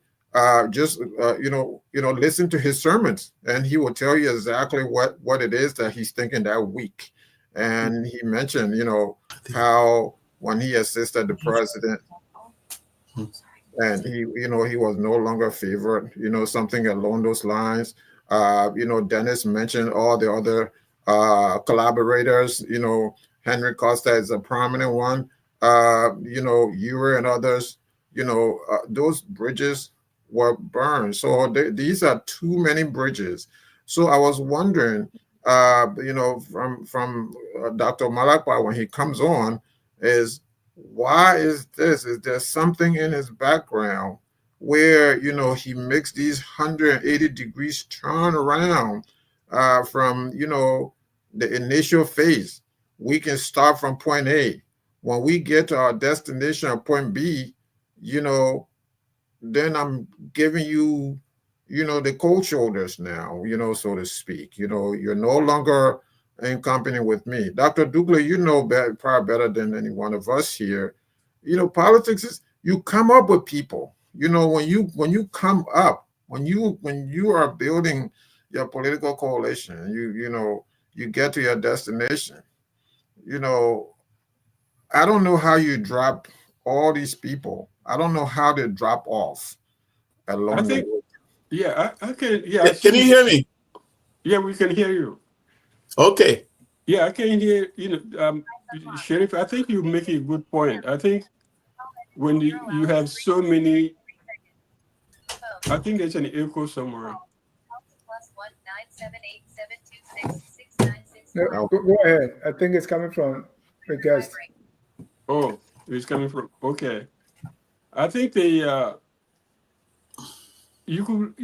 just listen to his sermons, and he will tell you exactly what it is that he's thinking that week. And he mentioned, how when he assisted the president, and he was no longer favored, something along those lines. Dennis mentioned all the other collaborators. Henry Costa is a prominent one. you and others, those bridges were burned. So these are too many bridges. So I was wondering, from Dr. Malakpai when he comes on, is why is this? Is there something in his background where he makes these 180 degrees turn around from the initial phase? We can start from point A. When we get to our destination at point B, you know, then I'm giving you, the cold shoulders now, so to speak. You're no longer in company with me. Dr. Douglas, probably better than any one of us here. Politics is you come up with people. When you come up, when you are building your political coalition, you get to your destination. You know, I don't know how you drop all these people. I don't know how they drop off I along the think, way. yeah, I can, yeah, I Can you see. hear me? Yeah, we can hear you. Okay. Yeah, I can hear, Sheriff, I think you make a good point. I think when you have so many, I think there's an echo somewhere. No, Oh, go ahead. I think it's coming from the guest. Oh, it's coming from, okay. I think they, you could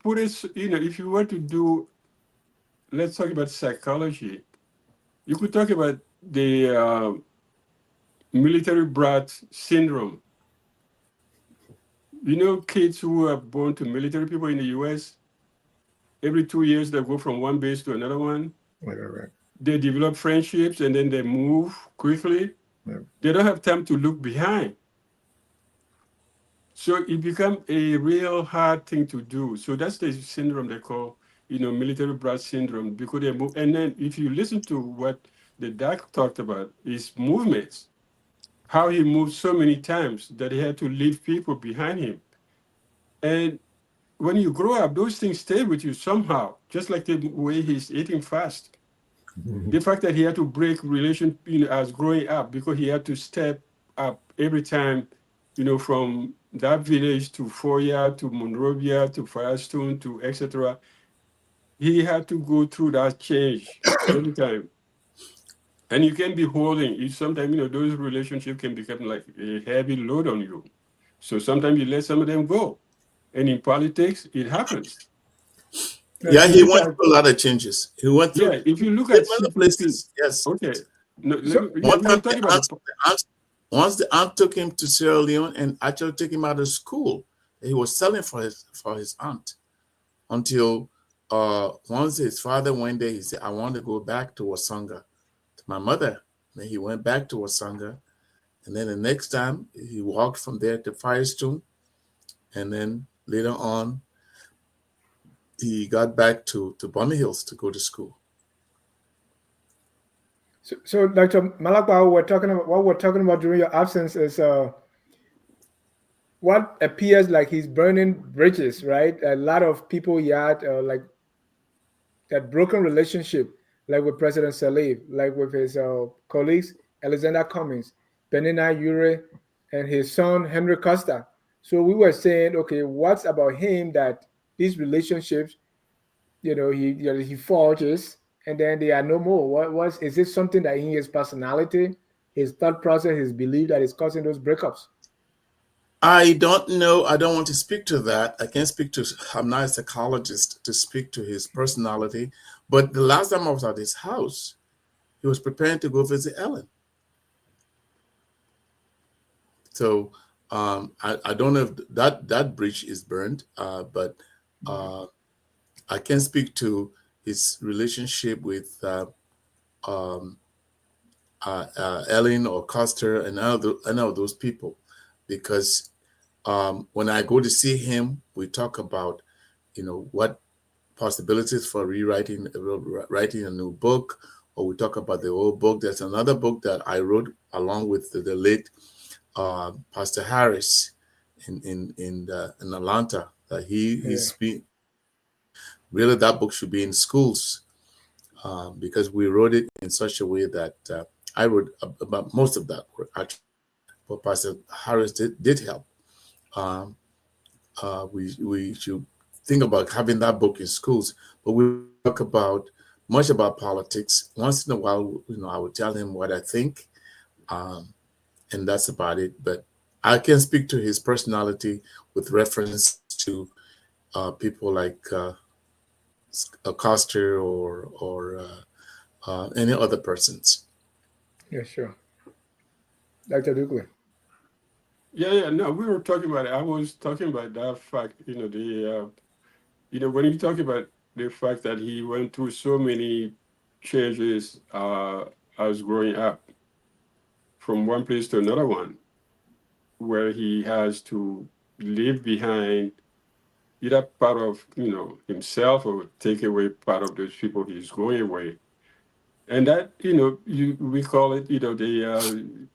put it, if you were to do, let's talk about psychology. You could talk about the military brat syndrome. Kids who are born to military people in the US, every 2 years they go from one base to another one. right, right, right. They develop friendships and then they move quickly. Yeah. They don't have time to look behind. So it becomes a real hard thing to do. So that's the syndrome they call, military brat syndrome, because they move. And then if you listen to what the doc talked about, his movements, how he moved so many times that he had to leave people behind him. And when you grow up, those things stay with you somehow, just like the way he's eating fast. Mhm. The fact that he had to break relation, as growing up because he had to step up every time, from that village to Foyah to Monrovia to Firestone to etc. He had to go through that change every time. And you can be holding it. Sometimes, those relationships can become like a heavy load on you. So sometimes you let some of them go. And in politics, it happens. No, If Yeah, you he look went at, through a lot of changes. He went through yeah, if you look at different CPP, places. Yes. okay. No, so yeah, One we time can talk about once the aunt took him to Sierra Leone and actually took him out of school, he was selling for his aunt until once his father one day he said, "I want to go back to Wasanga to my mother." Then he went back to Wasanga, and then the next time he walked from there to Firestone, and then later on he got back to Bonny Hills to go to school. so Dr. Malakpa, what we're talking about during your absence is what appears like he's burning bridges, right? A lot of people had like that broken relationship, like with President Saleh, like with his colleagues, Alexander Cummings, Benina Ure, and his son, Henry Costa. So we were saying, okay, what's about him that these relationships, he forges and then they are no more? Is it something that in his personality, his thought process, his belief that is causing those breakups? I don't know. I don't want to speak to that. I can't speak to, I'm not a psychologist to speak to his personality. But the last time I was at his house, he was preparing to go visit Ellen. So I don't know if that bridge is burned, but uh, I can't speak to his relationship with um, Ellen or Coster and any of those people, because when I go to see him, we talk about what possibilities for writing a new book, or we talk about the old book. There's another book that I wrote along with the late Pastor Harris in Atlanta. That Yeah. he's been really, that book should be in schools because we wrote it in such a way that I wrote about most of that work, actually, but Pastor Harris did help. We should think about having that book in schools, but we talk about much about politics. Once in a while, I would tell him what I think, and that's about it. But I can speak to his personality with reference to people like Coster or any other persons. Yeah, sure. Dr. Dugley. Yeah. No, we were talking about it. I was talking about that fact. When you talk about the fact that he went through so many changes as growing up from one place to another one, where he has to leave behind either part of himself or take away part of those people he's going away, and that we call it the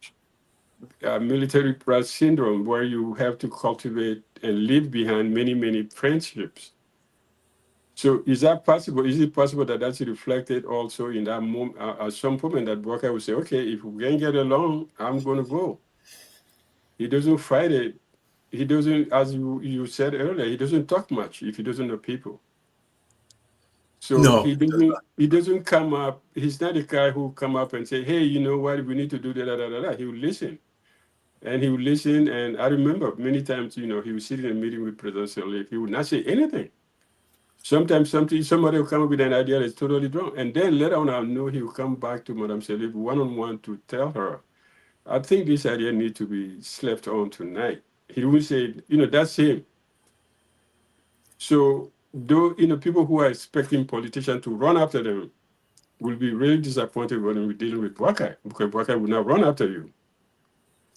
military press syndrome, where you have to cultivate and leave behind many friendships. So is that possible? Is it possible that that's reflected also in that moment? At some point that Boakai will say, okay, if we can get along, I'm going to go. He doesn't fight it. He doesn't, as you said earlier, he doesn't talk much if he doesn't know people. So No, he doesn't come up. He's not the guy who come up and say, hey, you know what, we need to do that. He will listen. And he will listen. And I remember many times, he would sit in a meeting with President Sirleaf. He would not say anything. Sometimes somebody will come up with an idea that's totally wrong. And then later on, I'll know he will come back to Madame Sirleaf one-on-one to tell her, I think this idea needs to be slept on tonight. He will say, that's him. So, though, people who are expecting politicians to run after them will be really disappointed when we're dealing with Boakai, because Boakai will not run after you.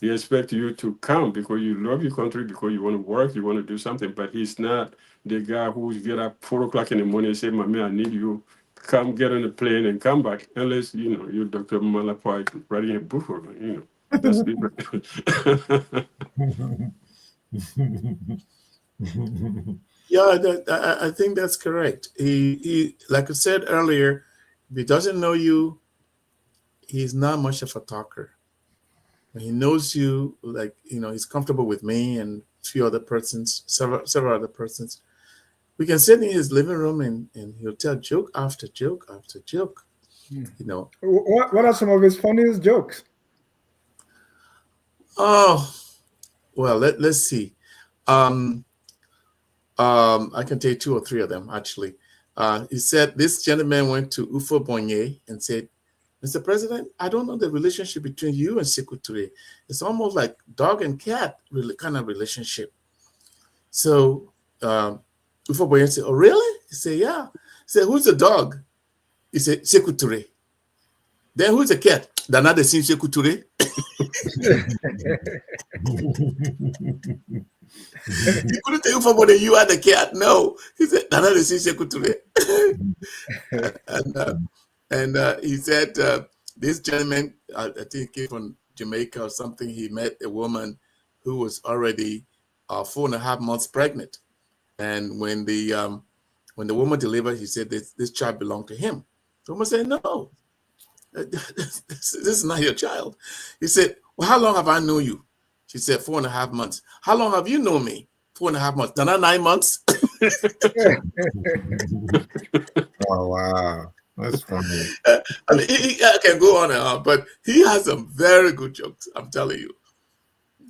He expects you to come because you love your country, because you want to work, you want to do something, but he's not the guy who get up 4 o'clock in the morning and say, Mami, I need you, come get on a plane and come back, unless, you're Dr. Malakpai writing a book for me, that's different. yeah, I think that's correct. He, like I said earlier, if he doesn't know you, he's not much of a talker. When he knows you, like, he's comfortable with me and a few other persons, several other persons. We can sit in his living room and he'll tell joke after joke after joke. What are some of his funniest jokes? Oh, well, let's see. I can tell you 2 or 3 of them, actually. He said this gentleman went to Ufo Bonye and said, Mr. President, I don't know the relationship between you and Sekou Touré. It's almost like dog and cat kind of relationship. So Ufo Bonye said, oh, really? He said, yeah. He said, who's the dog? He said, Sekou Touré. Then who's the cat? Dana de Sim Sekou Touré. He couldn't tell Ufo Bonye, you are the cat. No. He said, Dana de Sim Sekou Touré. And he said, this gentleman, I think he came from Jamaica or something, he met a woman who was already 4.5 months pregnant. And when the woman delivered, he said, this child belonged to him. The woman said, no, this is not your child. He said, well, how long have I known you? She said, 4.5 months. How long have you known me? 4.5 months. Not 9 months. Oh, wow. That's funny. I mean, I can go on and on, but he has some very good jokes. I'm telling you.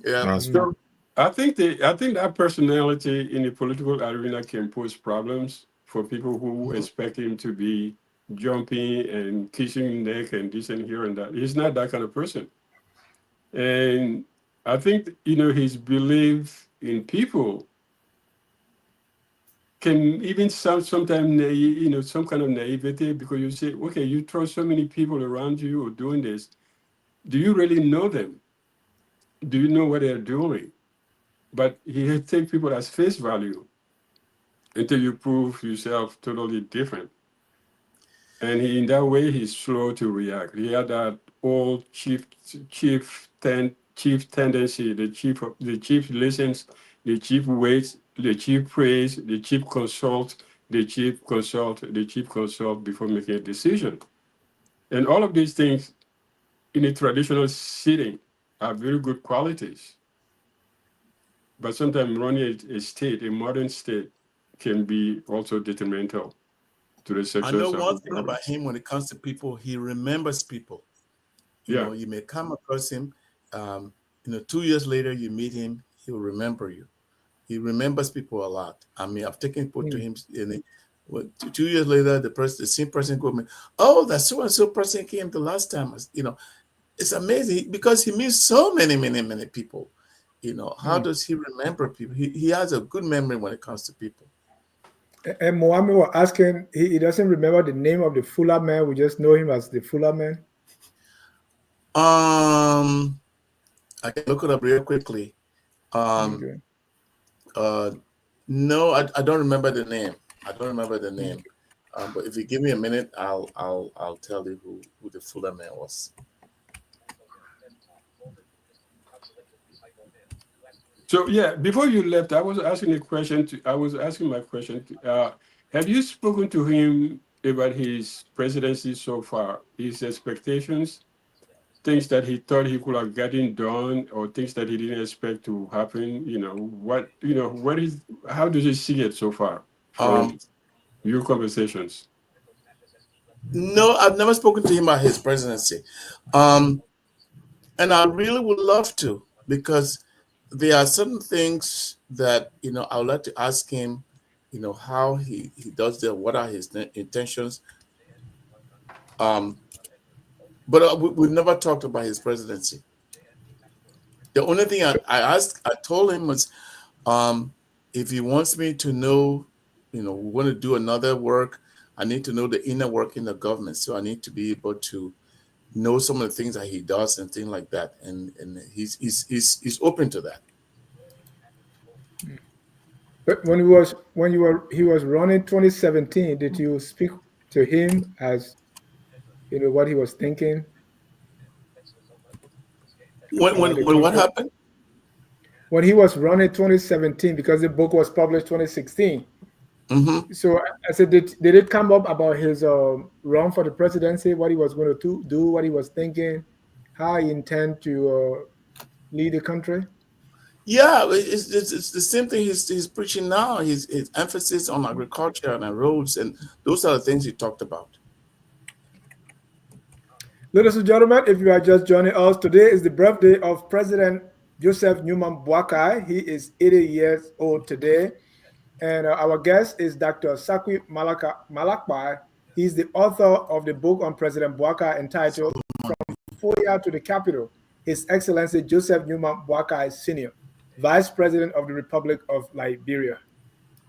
Yeah. So I think that personality in the political arena can pose problems for people who expect him to be jumping and kissing neck and this and here and that. He's not that kind of person. And I think, his belief in people can even sound sometimes naive, some kind of naivety, because you say, okay, you throw so many people around you or doing this. Do you really know them? Do you know what they're doing? But he takes people as face value until you prove yourself totally different. And in that way, he's slow to react. He had that old chief tendency. The chief listens, the chief waits, the chief prays, the chief consult before making a decision. And all of these things in a traditional setting are very good qualities. But sometimes running a state, a modern state, can be also detrimental to the I know success of one the thing about government. him when it comes to people, he remembers people. You Yeah. know, you may come across him, 2 years later, you meet him, he will remember you. He remembers people a lot. I mean, I've taken people to him, and 2 years later, the same person called me, oh, that so-and-so person came the last time. You know, it's amazing because he meets so many, many, many people. You know, how does he remember people? He has a good memory when it comes to people. And Mohammed was asking, he doesn't remember the name of the Fuller man. We just know him as the Fuller man. I can look it up real quickly. Okay. No, I don't remember the name. I don't remember the name. But if you give me a minute, I'll tell you who the Fuller man was. So yeah, before you left, I was asking a question. I was asking my question. Have you spoken to him about his presidency so far? His expectations, things that he thought he could have gotten done, or things that he didn't expect to happen. How does he see it so far from your conversations? No, I've never spoken to him about his presidency. And I really would love to, because there are certain things that, I would like to ask him, how he does that, what are his intentions. But we've never talked about his presidency. The only thing I told him was, if he wants me to know, we want to do another work, I need to know the inner working of government. So I need to be able to know some of the things that he does and things like that. And he's open to that. But when he was running 2017, did you speak to him as what he was thinking? When what happened? When he was running 2017, because the book was published 2016. Mm-hmm. So I said, did it come up about his run for the presidency, what he was going to do, what he was thinking, how he intend to lead the country? Yeah, it's the same thing he's preaching now. His emphasis on agriculture and roads, and those are the things he talked about. Ladies and gentlemen, if you are just joining us, today is the birthday of President Joseph Nyumah Boakai. He is 80 years old today. And our guest is Dr. Sakui Malakpai. He's the author of the book on President Boakai entitled From Foyah to the Capital, His Excellency Joseph Nyumah Boakai Sr., Vice President of the Republic of Liberia.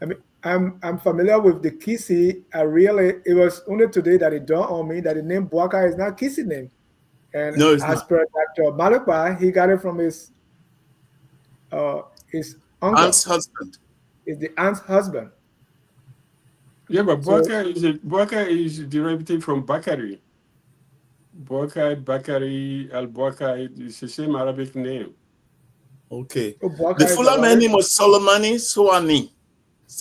I mean, I'm familiar with the Kisi. It was only today that it dawned on me that the name Boakai is not Kisi name. And no, it's as not. per Dr. Malakpai, he got it from his uncle. Aunt's husband. Is the aunt's husband. Yeah, but Boakai is derivative from Bakari. Boakai, Bakari, Al-Boakai, it's the same Arabic name. Okay. Oh, the Fuller man name was Solomani Swani.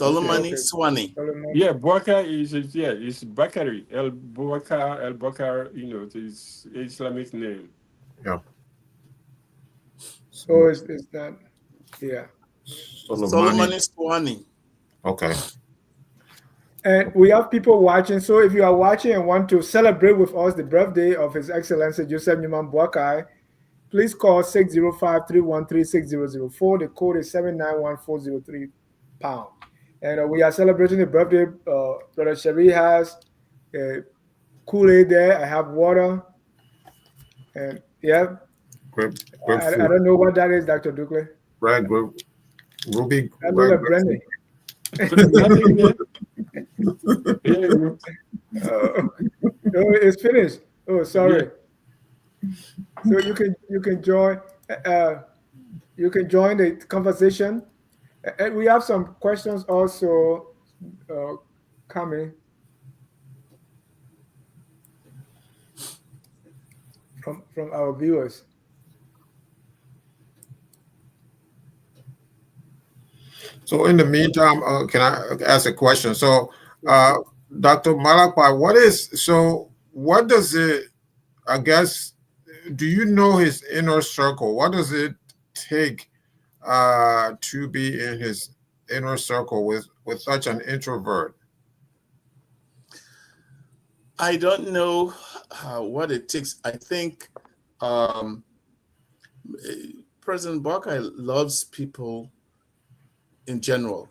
Okay. Swani. Yeah, Boakai it's Bakari. Al-Bakar, it's Islamic name. Yeah. So it's that, yeah. Solomani Swani. Okay. And we have people watching. So if you are watching and want to celebrate with us the birthday of His Excellency Joseph Nyumah Boakai, please call 605-313-6004. The code is 791-403#. And we are celebrating the birthday. Brother Sherry has Kool-Aid there. I have water. And yeah. I don't know what that is, Dr. Dukley. Red Ruby. Red brandy. No, it's finished. Oh, sorry. So you can join. You can join the conversation, and we have some questions also coming from our viewers. So in the meantime, can I ask a question? So, Dr. Malakpai, what does it, I guess, do you know his inner circle? What does it take to be in his inner circle with such an introvert? I don't know what it takes. I think um, President Boakai loves people in general.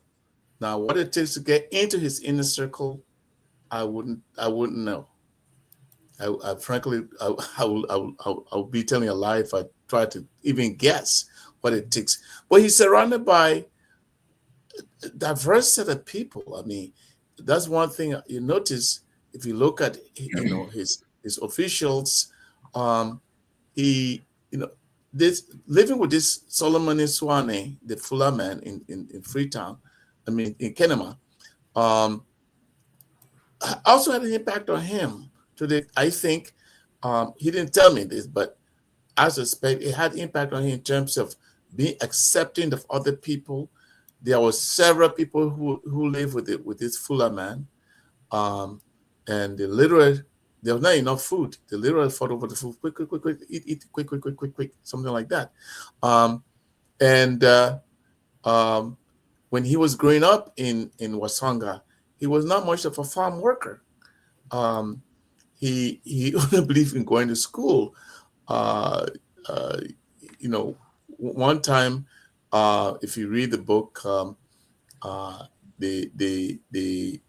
Now, what it takes to get into his inner circle, I wouldn't know. I frankly, I will be telling a lie if I try to even guess what it takes. But he's surrounded by a diverse set of people. I mean, that's one thing you notice if you look at his officials. Um, he this living with this Solomon Swane, the Fuller man in Freetown, I mean in Kenema, um, also had an impact on him. I think he didn't tell me this, but I suspect it had impact on him in terms of being accepting of other people. There were several people who live with this Fuller man, and there was not enough food. They literally fought over the food. Quick, quick, quick, quick, eat, quick, quick, quick, quick, quick, something like that. And when he was growing up in Wasanga, he was not much of a farm worker. Um, he only believed in going to school. Uh, uh, one time, if you read the book, they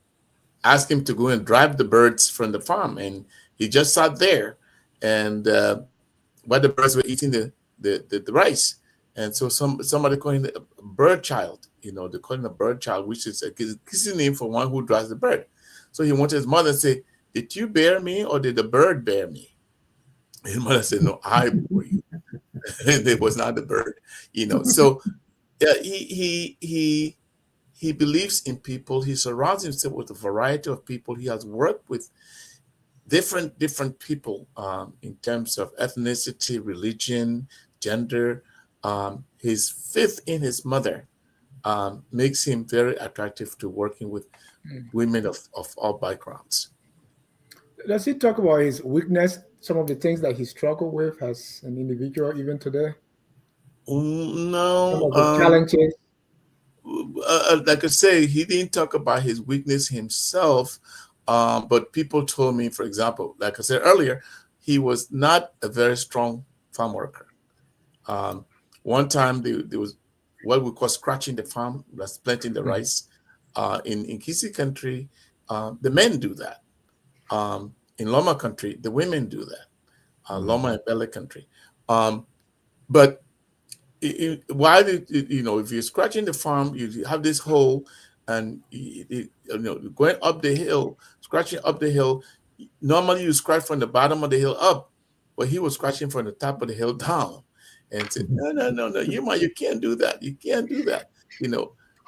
asked him to go and drive the birds from the farm, and he just sat there, and while the birds were eating the rice, and so somebody called him a bird child. They call him a bird child, which is a kissing name for one who drives the bird. So he went to his mother and said, "Did you bear me, or did the bird bear me?" His mother said, "No, I bore you." And it was not the bird. So yeah, he believes in people. He surrounds himself with a variety of people. He has worked with different people in terms of ethnicity, religion, gender. His faith in his mother makes him very attractive to working with women of all backgrounds. Does he talk about his weakness, some of the things that he struggled with as an individual even today? Some No, of the challenges? like I say, he didn't talk about his weakness himself, but people told me, for example, like I said earlier, he was not a very strong farm worker. One time there was what we call scratching the farm, that's planting the rice. In Kisi country, the men do that. In Loma country, the women do that. Loma and Bele country. But why if you're scratching the farm, you have this hole, and going up the hill, scratching up the hill. Normally you scratch from the bottom of the hill up, but he was scratching from the top of the hill down, and said, "No, no, no, no, you can't do that. You can't do that."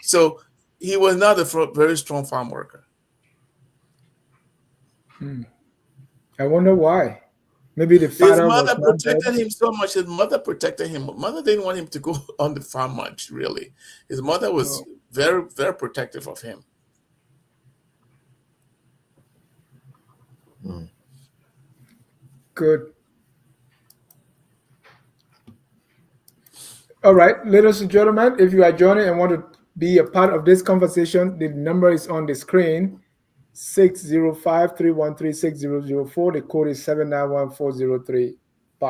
So he was not a very strong farm worker. I wonder why. Maybe the His father was mother not protected there. him so much. His mother protected him. Mother didn't want him to go on the farm much, really. His mother was very, very protective of him. Good. All right, ladies and gentlemen, if you are joining and want to be a part of this conversation, the number is on the screen, 605-313-6004. The code is 791-403 #.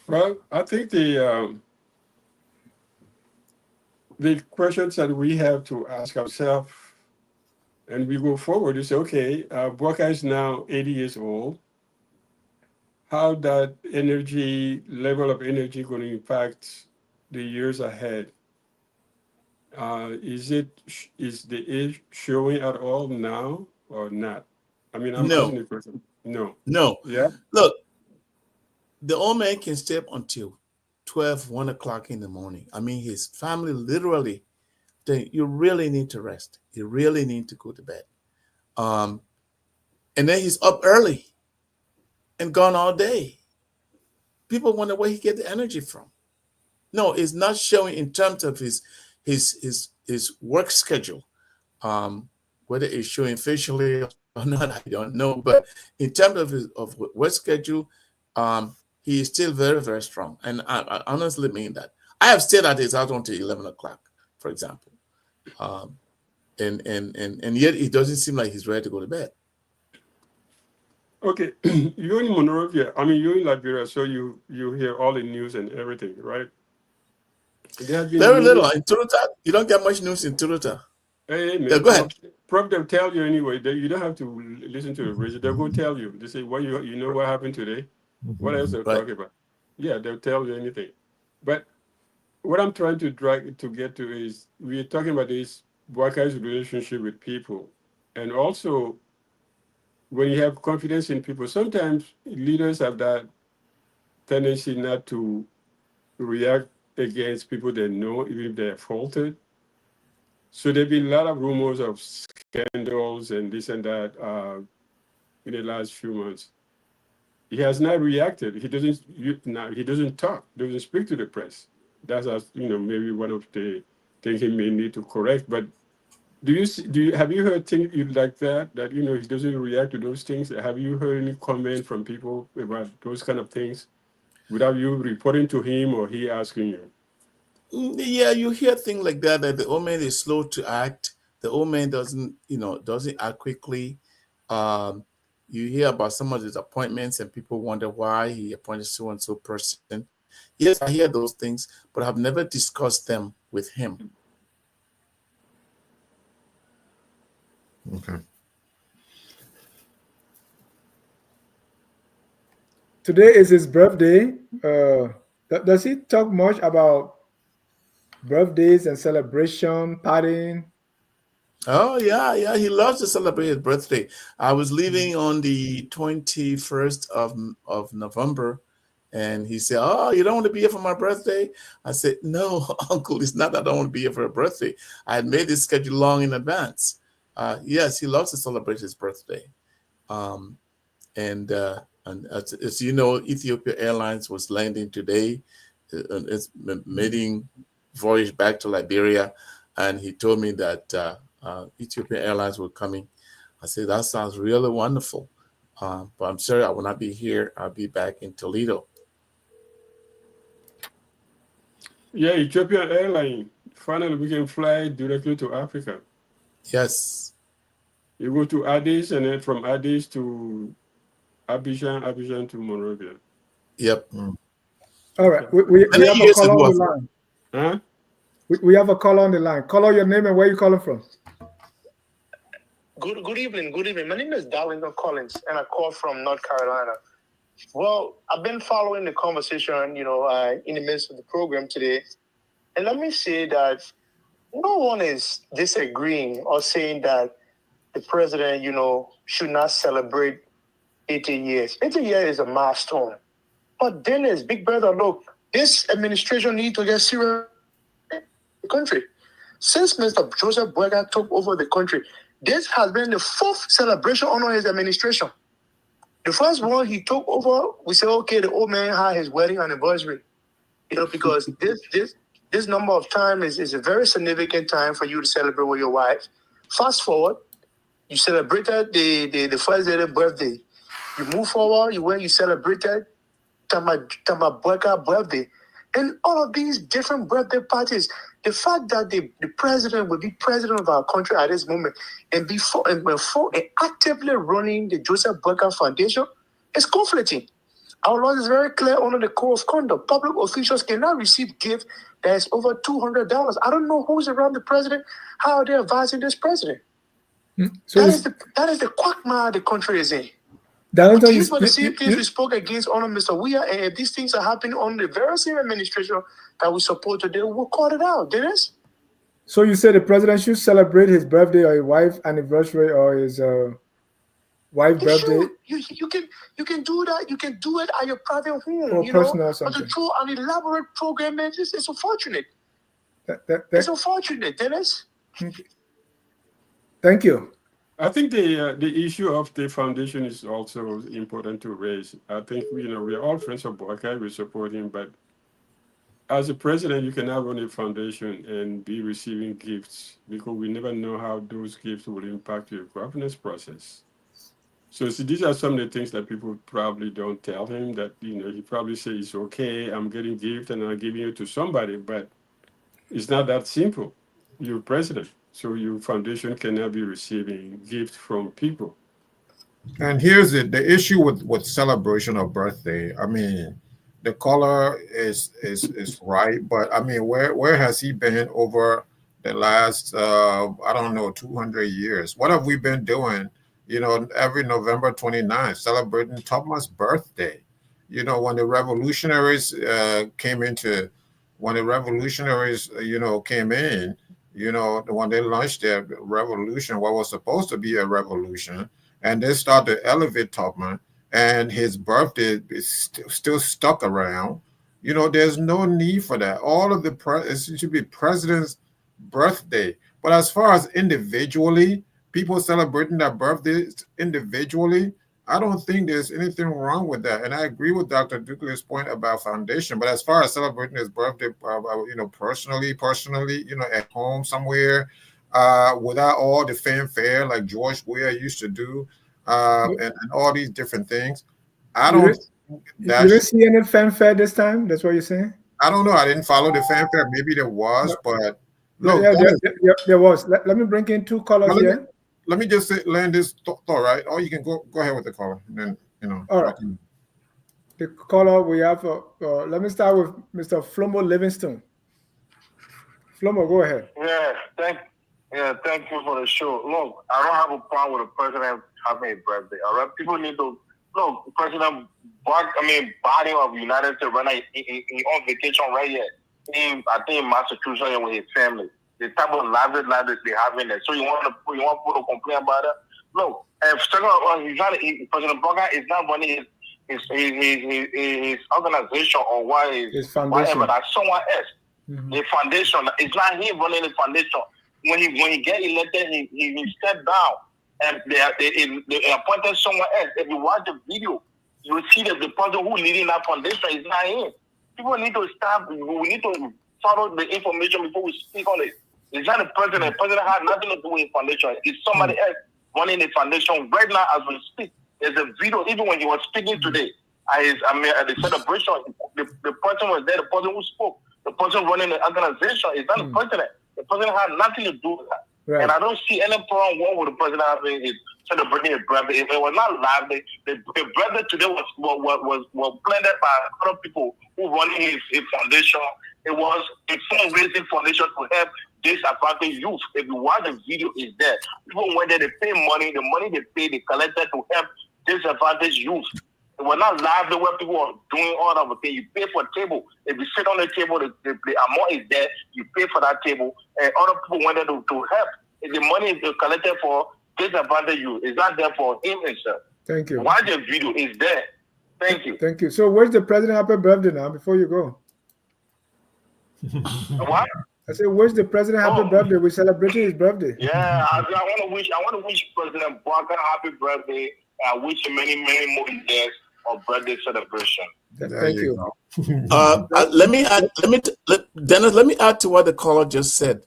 Well, I think the questions that we have to ask ourselves, and we go forward, you say, okay, Boakai is now 80 years old. How that level of energy going to impact the years ahead? Is the age showing at all now or not? I mean, I'm asking No, the question. No. no. Yeah. Look, the old man can stay up until 12, 1 o'clock in the morning. I mean, his family literally, you really need to rest. You really need to go to bed. And then he's up early and gone all day. People wonder where he get the energy from. No, it's not showing in terms of his work schedule. Whether it's showing facially or not, I don't know. But in terms of his work schedule, he is still very, very strong. And I honestly mean that. I have stayed at his house until 11 o'clock, for example. And yet it doesn't seem like he's ready to go to bed. Okay, you're in Monrovia. I mean, you're in Liberia, so you hear all the news and everything, right? There have been Very little. meetings. In Turuta, you don't get much news in Turuta. Hey, Yeah, man, go ahead. Prof, they'll tell you anyway. You don't have to listen to the radio. They'll go tell you. They say, "What you know what happened today? What else they'll Right. talk about?" Yeah, they'll tell you anything. But what I'm trying to get to is we're talking about this Boakai's relationship with people, and also when you have confidence in people, sometimes leaders have that tendency not to react against people they know, even if they're faulted. So there've been a lot of rumors of scandals and this and that in the last few months. He has not reacted. He doesn't. He doesn't talk. Doesn't speak to the press. That's maybe one of the things he may need to correct. But have you heard things like that? That he doesn't react to those things. Have you heard any comment from people about those kind of things without you reporting to him or he asking you? Yeah, you hear things like that. That the old man is slow to act. The old man doesn't act quickly. You hear about some of his appointments, and people wonder why he appointed so and so person. Yes, I hear those things, but I've never discussed them with him. Okay. Today is his birthday. Does he talk much about birthdays and celebration, partying? Oh yeah, he loves to celebrate his birthday. I was leaving on the 21st of November, and he said, "Oh, you don't want to be here for my birthday?" I said, "No, Uncle, it's not that I don't want to be here for a birthday. I had made this schedule long in advance." Yes, he loves to celebrate his birthday, and as you know, Ethiopia Airlines was landing today. It's making voyage back to Liberia, and he told me that Ethiopian Airlines were coming. I said, that sounds really wonderful. But I'm sorry I will not be here. I'll be back in Toledo. Yeah, Ethiopian Airline. Finally, we can fly directly to Africa. Yes. You go to Addis, and then from Addis to Abidjan to Monrovia. Yep. All right. We have a caller on the line. Huh? We have a caller on the line. Caller, your name and where you calling from? Good evening. My name is Darlington Collins, and I call from North Carolina. Well, I've been following the conversation, in the midst of the program today. And let me say that no one is disagreeing or saying that the president, should not celebrate 80 years. 80 years is a milestone. But Dennis, big brother, look, this administration needs to get serious in the country. Since Mr. Joseph Boakai took over the country, this has been the fourth celebration under his administration. The first one he took over, we said, okay, the old man had his wedding anniversary. Because this number of time is a very significant time for you to celebrate with your wife. Fast forward, you celebrated the first day of the birthday. You move forward, you celebrated Tama Boakai birthday. And all of these different birthday parties, the fact that the president will be president of our country at this moment and before actively running the Joseph Boakai Foundation is conflicting. Our law is very clear under the code of conduct. Public officials cannot receive gift that is over $200. I don't know who's around the president. How are they advising this president? So that is the quagmire the country is in. Darlington, These were the same things we spoke against under Mr. Weah, and if these things are happening on the very same administration that we support today, we'll call it out, Dennis. So you said the president should celebrate his birthday or his wife's anniversary or his wife's birthday? You can do that. You can do it at your private home, or personal or But something. to throw an elaborate program, man, it's unfortunate. It's unfortunate, Dennis. Thank you. I think the issue of the foundation is also important to raise. I think we are all friends of Boakai, we support him, but as a president, you cannot run a foundation and be receiving gifts because we never know how those gifts will impact your governance process. So see, these are some of the things that people probably don't tell him, that, he probably says, okay, I'm getting gift and I'm giving it to somebody, but it's not that simple. You're president, so your foundation cannot be receiving gifts from people. And here's the issue with celebration of birthday. I mean, the caller is right, but I mean, where has he been over the last I don't know, 200 years? What have we been doing? Every November 29th, celebrating Thomas' birthday. When the revolutionaries when the revolutionaries came in, when they launched their revolution, what was supposed to be a revolution, and they start to elevate Tubman, and his birthday is still stuck around. There's no need for that. All of it should be president's birthday. But as far as individually, people celebrating their birthdays individually, I don't think there's anything wrong with that. And I agree with Dr. Dukley's point about foundation. But as far as celebrating his birthday, personally, at home somewhere, without all the fanfare like George Weah used to do, and all these different things, I don't. You didn't see any fanfare this time? That's what you're saying? I don't know. I didn't follow the fanfare. Maybe there was, but look, there was. Let me bring in two callers here. Let me just land this thought, right? Or you can go ahead with the caller, and then All right. The caller we have. Let me start with Mr. Flomo Livingston. Flomo, go ahead. Thank you for the show. Look, I don't have a problem with the president having a birthday. All right, people need to look. President body of United States right now, he on vacation right here. I think in Massachusetts with his family. The type of life they have in there. So you want people to complain about it? Look, if President Boakai is not running his organization or his foundation, whatever, that's someone else. Mm-hmm. The foundation, it's not him running the foundation. When he get elected, he stepped down, and they appointed someone else. If you watch the video, you will see that the person who leading that foundation is not him. People need to stop. We need to follow the information before we speak on it. It's not the president. The president had nothing to do with the foundation. It's somebody else running the foundation right now as we speak. There's a video, even when he was speaking today, at the celebration, the person was there, the person who spoke, the person running the organization is not the president. The president had nothing to do with that. Right. And I don't see any problem wrong with the president having his celebrating his birthday. If it was not live, the birthday today was planned by other people who running his foundation. It was a fundraising foundation to help disadvantaged youth. If you watch the video, is there. People went there, they pay money. The money they pay, they collected to help disadvantaged youth. It was not live the way people were doing all of the things. You pay for a table. If you sit on the table, the amount is there. You pay for that table. And other people went there to help. If the money is collected for disadvantaged youth, it's not there for him himself. Thank you. Watch the video, is there. Thank you. Thank you. So where's the president happy birthday now before you go? What? I said, where's the president happy birthday? We're celebrating his birthday. Yeah, I want to wish President Boakai happy birthday. I wish him many, many more years of birthday celebration. Thank you. Dennis, let me add to what the caller just said.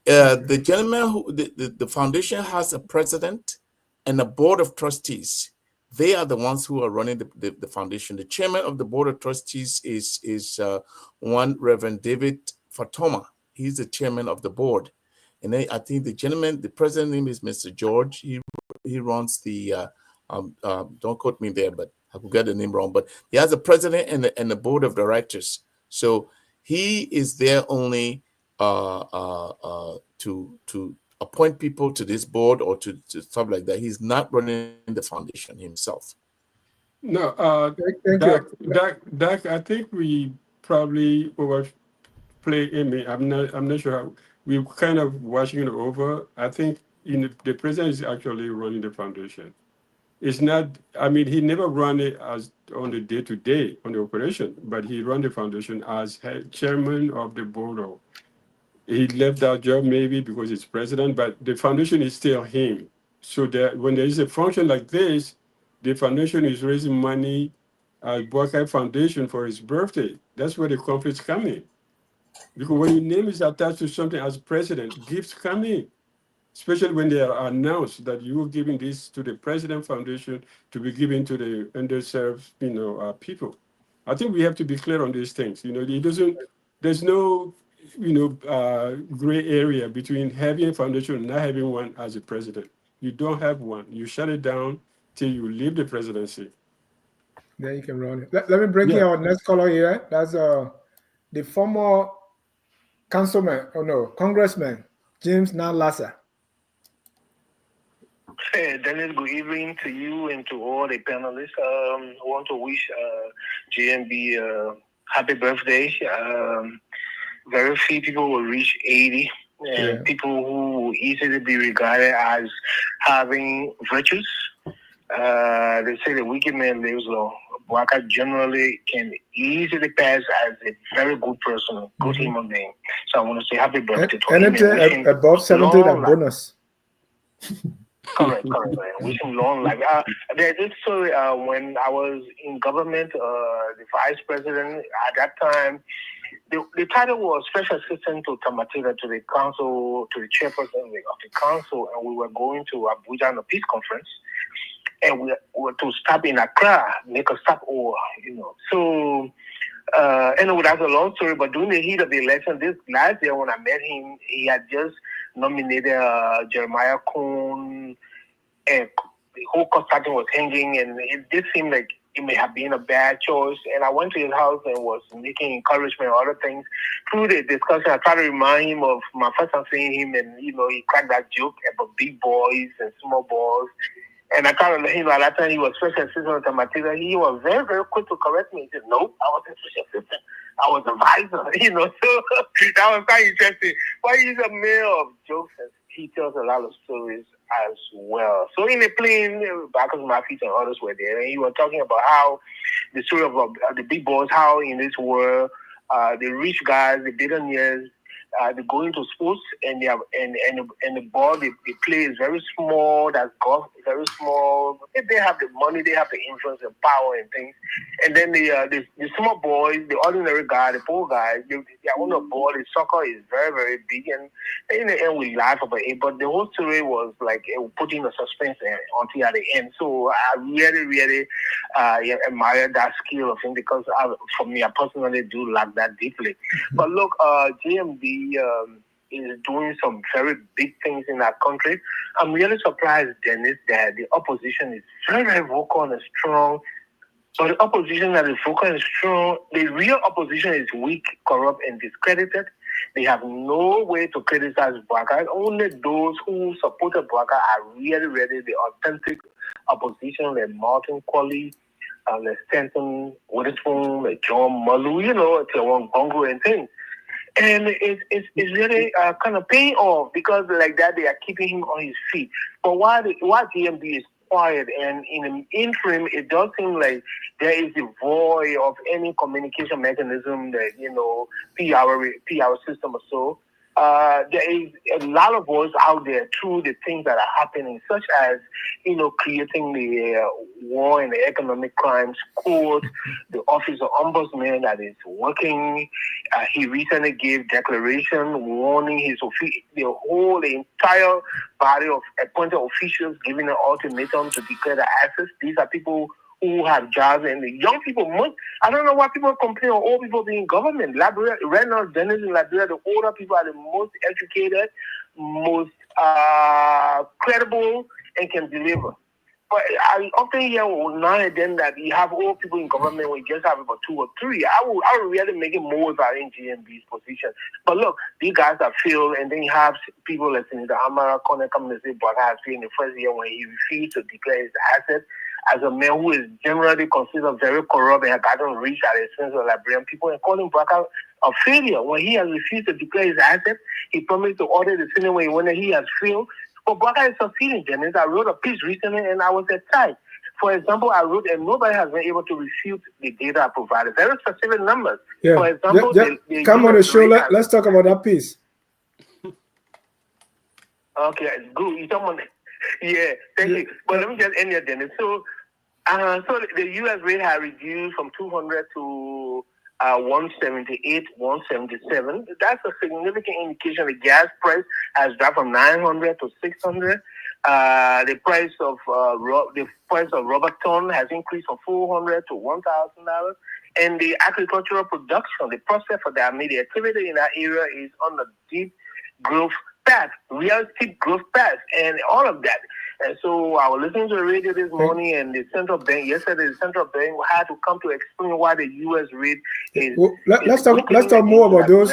The gentleman who the foundation has a president and a board of trustees. They are the ones who are running the foundation. The chairman of the board of trustees is one Reverend David Fatoma. He's the chairman of the board. And then I think the president name is Mr. George. He runs the, don't quote me there, but I could get the name wrong. But he has a president and the board of directors. So he is there only to appoint people to this board or to stuff like that. He's not running the foundation himself. No, Doc, I think we probably overplay Amy. I'm not sure how we're kind of watching it over. I think the president is actually running the foundation. It's not, he never run it as on the day-to-day on the operation, but he run the foundation as chairman of the board. He left that job maybe because he's president, but the foundation is still him. So when there is a function like this, the foundation is raising money at Boakai Foundation for his birthday. That's where the conflict's coming. Because when your name is attached to something as president, gifts come in, especially when they are announced that you are giving this to the President Foundation to be given to the underserved, people. I think we have to be clear on these things. There's no, gray area between having a foundation and not having one as a president. You don't have one. You shut it down till you leave the presidency. Then you can run it. Let me bring in Yeah. our next caller here. That's the former congressman, James Nalasa. Hey, Dennis, good evening to you and to all the panelists. I want to wish GMB happy birthday. Very few people will reach 80, and people who will easily be regarded as having virtues. They say the wicked man lives long. Boakai generally can easily pass as a very good person, good human being. So I want to say happy birthday to him. Anything above 70 is bonus. Correct. Wish him long life. There's this story when I was in government, the vice president at that time, the title was Special Assistant to Tamatila to the council, to the chairperson of the council, and we were going to Abuja on a peace conference, and we were to stop in Accra, make a stopover, So, anyway, that's a long story, but during the heat of the election, this last year when I met him, he had just nominated Jeremiah Kuhn, and the whole consulting was hanging, and it did seem like it may have been a bad choice. And I went to his house and was making encouragement and other things. Through the discussion, I tried to remind him of my first time seeing him, and he cracked that joke about big boys and small boys. And I kind of let him know at that time he was special assistant to Matilda. He was very, very quick to correct me. He said, "Nope, I wasn't special assistant. I was advisor." So that was quite interesting. But he's a man of jokes, and he tells a lot of stories as well. So in the plane, Bacchus Mafis and others were there, and he was talking about how the story of the big boys, how in this world, the rich guys, the billionaires, they go into sports and they have and the ball they play is very small. That's golf, very small. They have the money, they have the influence and power and things. And then the small boys, the ordinary guy, the poor guy, they own a ball. The soccer is very, very big, and in the end we laugh about it. But the whole story was like putting a suspense until at the end. So I really, really admire that skill of him because for me, I personally do like that deeply. But look, GMB is doing some very big things in our country. I'm really surprised, Dennis, that the opposition is very, very vocal and strong. So the opposition that is vocal and strong, the real opposition is weak, corrupt, and discredited. They have no way to criticize Boakai. Only those who supported Boakai are really, really the authentic opposition, like Martin Qualley, like Stanton Witherspoon, like John Malu, Tawan Bongo and things. And it's really kind of paying off because like that they are keeping him on his feet. But while GMB is quiet and in an interim, it does seem like there is a void of any communication mechanism that, PR system or so. There is a lot of voice out there through the things that are happening, such as, creating the war and the economic crimes court, the office of ombudsman that is working. He recently gave declaration warning the entire body of appointed officials giving an ultimatum to declare the assets. These are people who have jobs, and the young people, I don't know why people complain of old people being government. Liberia, right now, Dennis in Liberia, the older people are the most educated, most credible, and can deliver. But I often hear now and then that you have old people in government when you just have about 2 or 3. I would really make it more about GMB's position. But look, these guys are failed, and then you have people like Senator Amara Kone coming to say Boakai has failed in the first year when he refused to declare his assets. As a man who is generally considered very corrupt and has gotten rich at the expense of Liberian people, and calling Boakai a failure when he has refused to declare his assets. He promised to order the Senate when he has failed. But Boakai is succeeding, Dennis. I wrote a piece recently and I was excited. For example, I wrote, and nobody has been able to refute the data I provided. Very specific numbers. Yeah. For example, they come on the show. Let's talk about that piece. Okay, good. Yeah, thank you. But let me just end here, Dennis. So the U.S. rate has reduced from 200 to 178, 177. That's a significant indication the gas price has dropped from 900 to 600. The price of rubber ton has increased from $400 to $1,000. And the agricultural production, the process for that, the activity in that area is on the deep growth path, real steep growth path, and all of that. And so I was listening to the radio this morning, and the central bank yesterday, the central bank had to come to explain why the U.S. rate is. Well, let's talk more about those.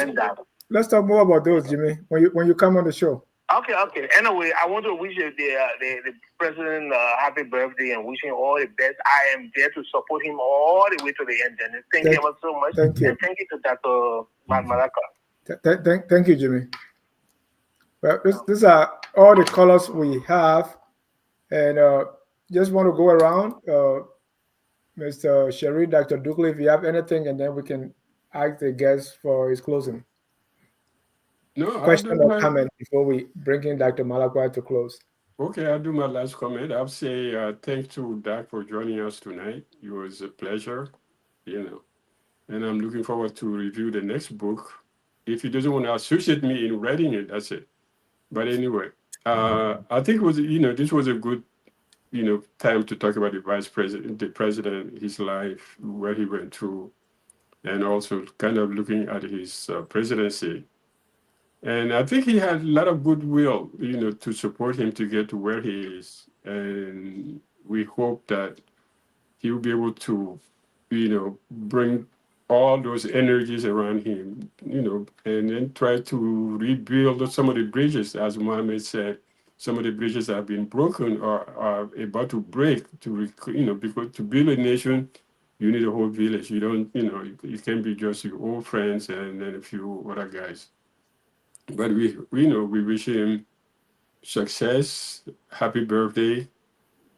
Let's talk more about those, Jimmy, when you come on the show. Okay. Anyway, I want to wish the president happy birthday and wish him all the best. I am there to support him all the way to the end. And thank you ever so much. Thank you. And thank you to Dr. Malakpai. Thank you, Jimmy. Well, these are all the colors we have. And just want to go around, Mr. Sherry, Dr. Dukley, if you have anything, and then we can ask the guest for his closing. No, question or comment before we bring in Dr. Malakpai to close. Okay, I'll do my last comment. I'll say thanks to Doc for joining us tonight. It was a pleasure, and I'm looking forward to review the next book. If he doesn't want to associate me in writing it, that's it. But anyway, I think it was, this was a good, time to talk about the the president, his life, what he went through, and also kind of looking at his presidency. And I think he had a lot of goodwill, to support him to get to where he is. And we hope that he will be able to, bring all those energies around him, and then try to rebuild some of the bridges, as Mohammed said. Some of the bridges have been broken or are about to break. Because to build a nation, you need a whole village. You don't, you can't be just your old friends and then a few other guys. But we wish him success, happy birthday,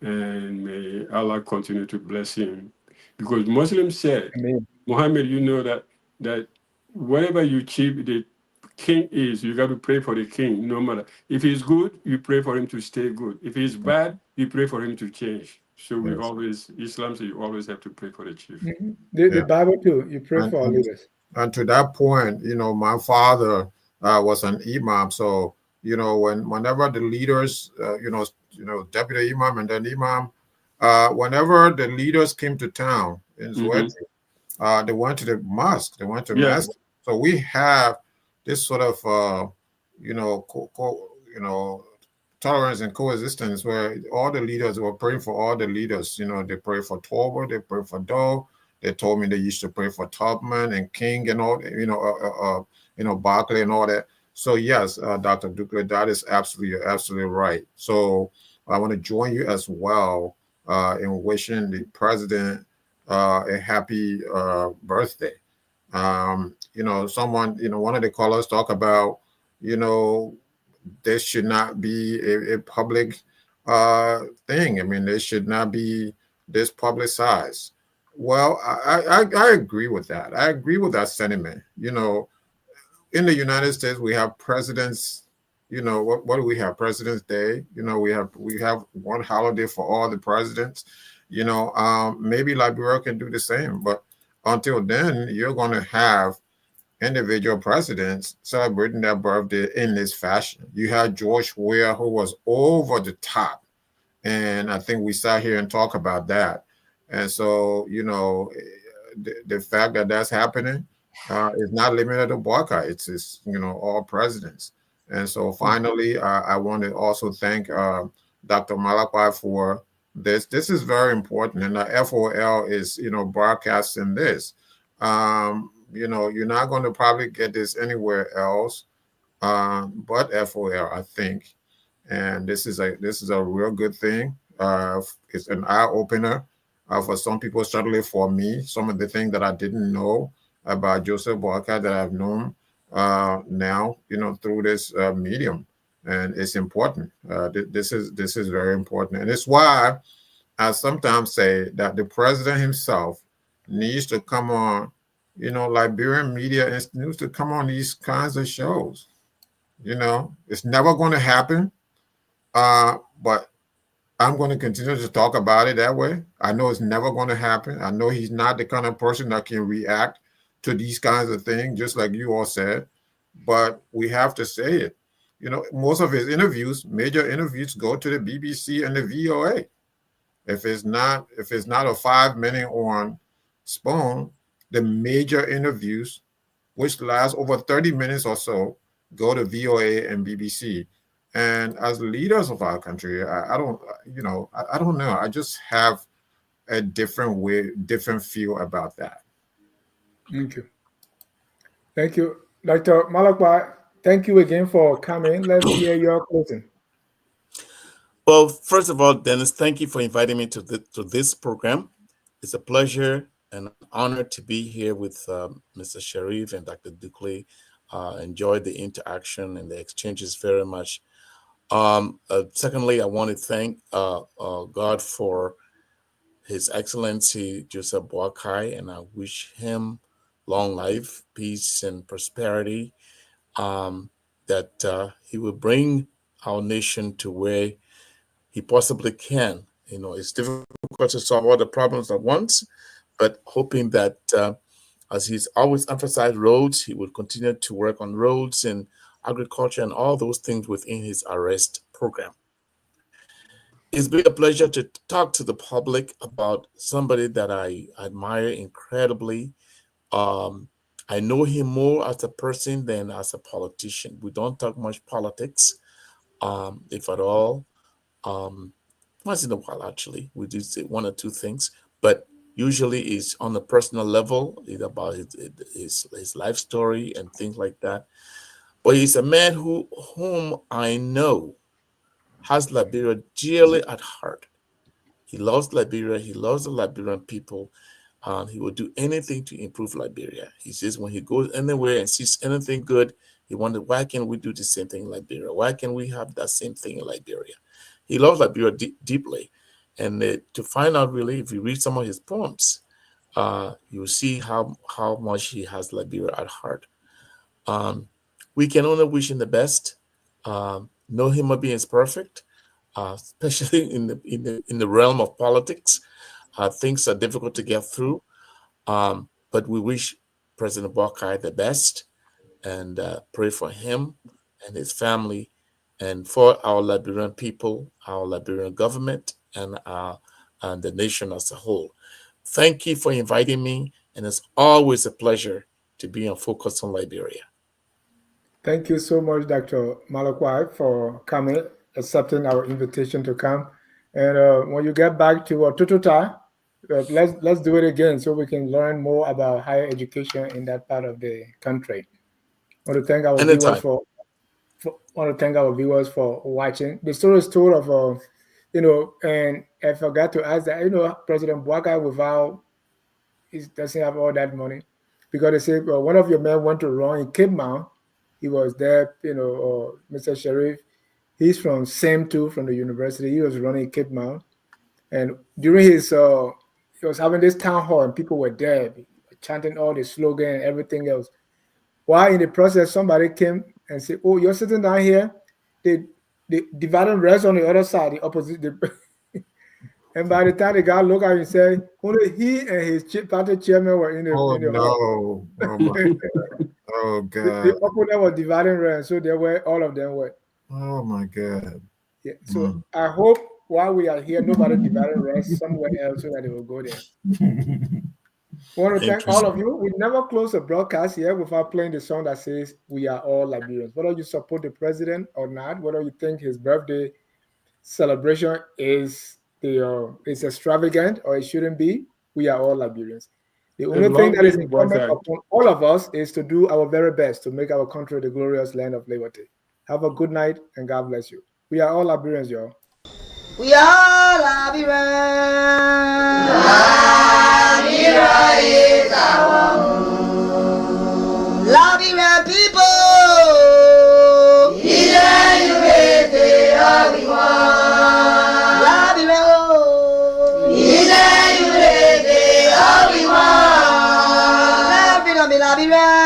and may Allah continue to bless him. Because Muslims said, Amen. Muhammad, that whatever you achieve, the king is, you got to pray for the king, no matter. If he's good, you pray for him to stay good. If he's bad, you pray for him to change. So we always, Islam says you always have to pray for the chief. Mm-hmm. The Bible too, you pray for our leaders. And to that point, my father was an imam. So, whenever the leaders, deputy imam and then imam, whenever the leaders came to town in Zwedri, they went to the mosque, they went to mass. So we have this sort of, tolerance and coexistence where all the leaders were praying for all the leaders. They pray for Torbo, they pray for Doe. They told me they used to pray for Tubman and King and all, Barclay and all that. So yes, Dr. Dukley, that is absolutely right. So I want to join you as well in wishing the president a happy birthday. Someone, one of the callers talk about, this should not be a public thing. I mean, there should not be this publicized. Well, I agree with that. I agree with that sentiment. In the United States, we have presidents. What do we have? President's Day. We have one holiday for all the presidents. Maybe Liberia can do the same. But until then, you're going to have individual presidents celebrating their birthday in this fashion. You had George Weah, who was over the top, and I think we sat here and talked about that. And so, the fact that that's happening is not limited to Boakai. It's all presidents. And so finally, I want to also thank Dr. Malakpai for this. This is very important. And the FOL is, broadcasting this. You're not going to probably get this anywhere else but FOL, I think. And this is a real good thing. It's an eye opener. For some people, certainly for me, some of the things that I didn't know about Joseph Boakai that I've known now, through this medium, and it's important. This is very important, and it's why I sometimes say that the president himself needs to come on, Liberian media needs to come on these kinds of shows. It's never going to happen, but I'm going to continue to talk about it that way. I know it's never going to happen. I know he's not the kind of person that can react to these kinds of things, just like you all said, but we have to say it. You know, most of his interviews, major interviews, go to the BBC and the VOA. If it's not a 5-minute on Spoon, the major interviews, which last over 30 minutes or so, go to VOA and BBC. And as leaders of our country, I don't, I don't know. I just have a different feel about that. Thank you. Thank you. Dr. Malakpai, thank you again for coming. Let's hear your closing. Well, first of all, Dennis, thank you for inviting me to this program. It's a pleasure and an honor to be here with Mr. Sharif and Dr. Dukley. Enjoyed the interaction and the exchanges very much. Secondly, I want to thank God for His Excellency Joseph Boakai, and I wish him long life, peace, and prosperity, that he will bring our nation to where he possibly can. You know, it's difficult to solve all the problems at once, but hoping that as he's always emphasized roads, he will continue to work on roads and agriculture and all those things within his arrest program. It's been a pleasure to talk to the public about somebody that I admire incredibly. I know him more as a person than as a politician. We don't talk much politics, if at all. Once in a while, actually, we do say one or two things, but usually it's on a personal level. It's about his life story and things like that. But he's a man whom I know has Liberia dearly at heart. He loves Liberia. He loves the Liberian people. He will do anything to improve Liberia. He says when he goes anywhere and sees anything good, he wonders, why can't we do the same thing in Liberia? Why can't we have that same thing in Liberia? He loves Liberia deeply. And to find out, really, if you read some of his poems, you'll see how much he has Liberia at heart. We can only wish him the best. No human being is perfect, especially in the realm of politics. Things are difficult to get through, but we wish President Boakai the best and pray for him and his family and for our Liberian people, our Liberian government, and the nation as a whole. Thank you for inviting me, and it's always a pleasure to be on Focus on Liberia. Thank you so much, Dr. Malakpai, for coming, accepting our invitation to come. And when you get back to Tututa, let's do it again so we can learn more about higher education in that part of the country. I want to thank our viewers for watching. The story is told of and I forgot to ask that President Boakai he doesn't have all that money, because they say one of your men went to run in Cape Mount. He was there, Mr. Sharif. He's from SEM2 from the university. He was running Cape Mount, and during his he was having this town hall, and people were there chanting all the slogan and everything else. While in the process, somebody came and said, "Oh, you're sitting down here. The dividing rest on the other side, the opposite." And by the time the guy looked at him and said, only he and his party chairman were in the hall. Oh my God. Oh God. The opponent was dividing rest, so all of them were. Oh my God. Yeah. So I hope while we are here, nobody dividing rest somewhere else so that they will go there. I want to thank all of you. We never close a broadcast here without playing the song that says we are all Liberians. Whether you support the president or not, whether you think his birthday celebration is extravagant or it shouldn't be, we are all Liberians. The only thing that is incumbent upon all of us is to do our very best to make our country the glorious land of liberty. Have a good night and God bless you. We are all Liberians, y'all. We are Liberians. Liberia is our home. Liberian people. Liberia.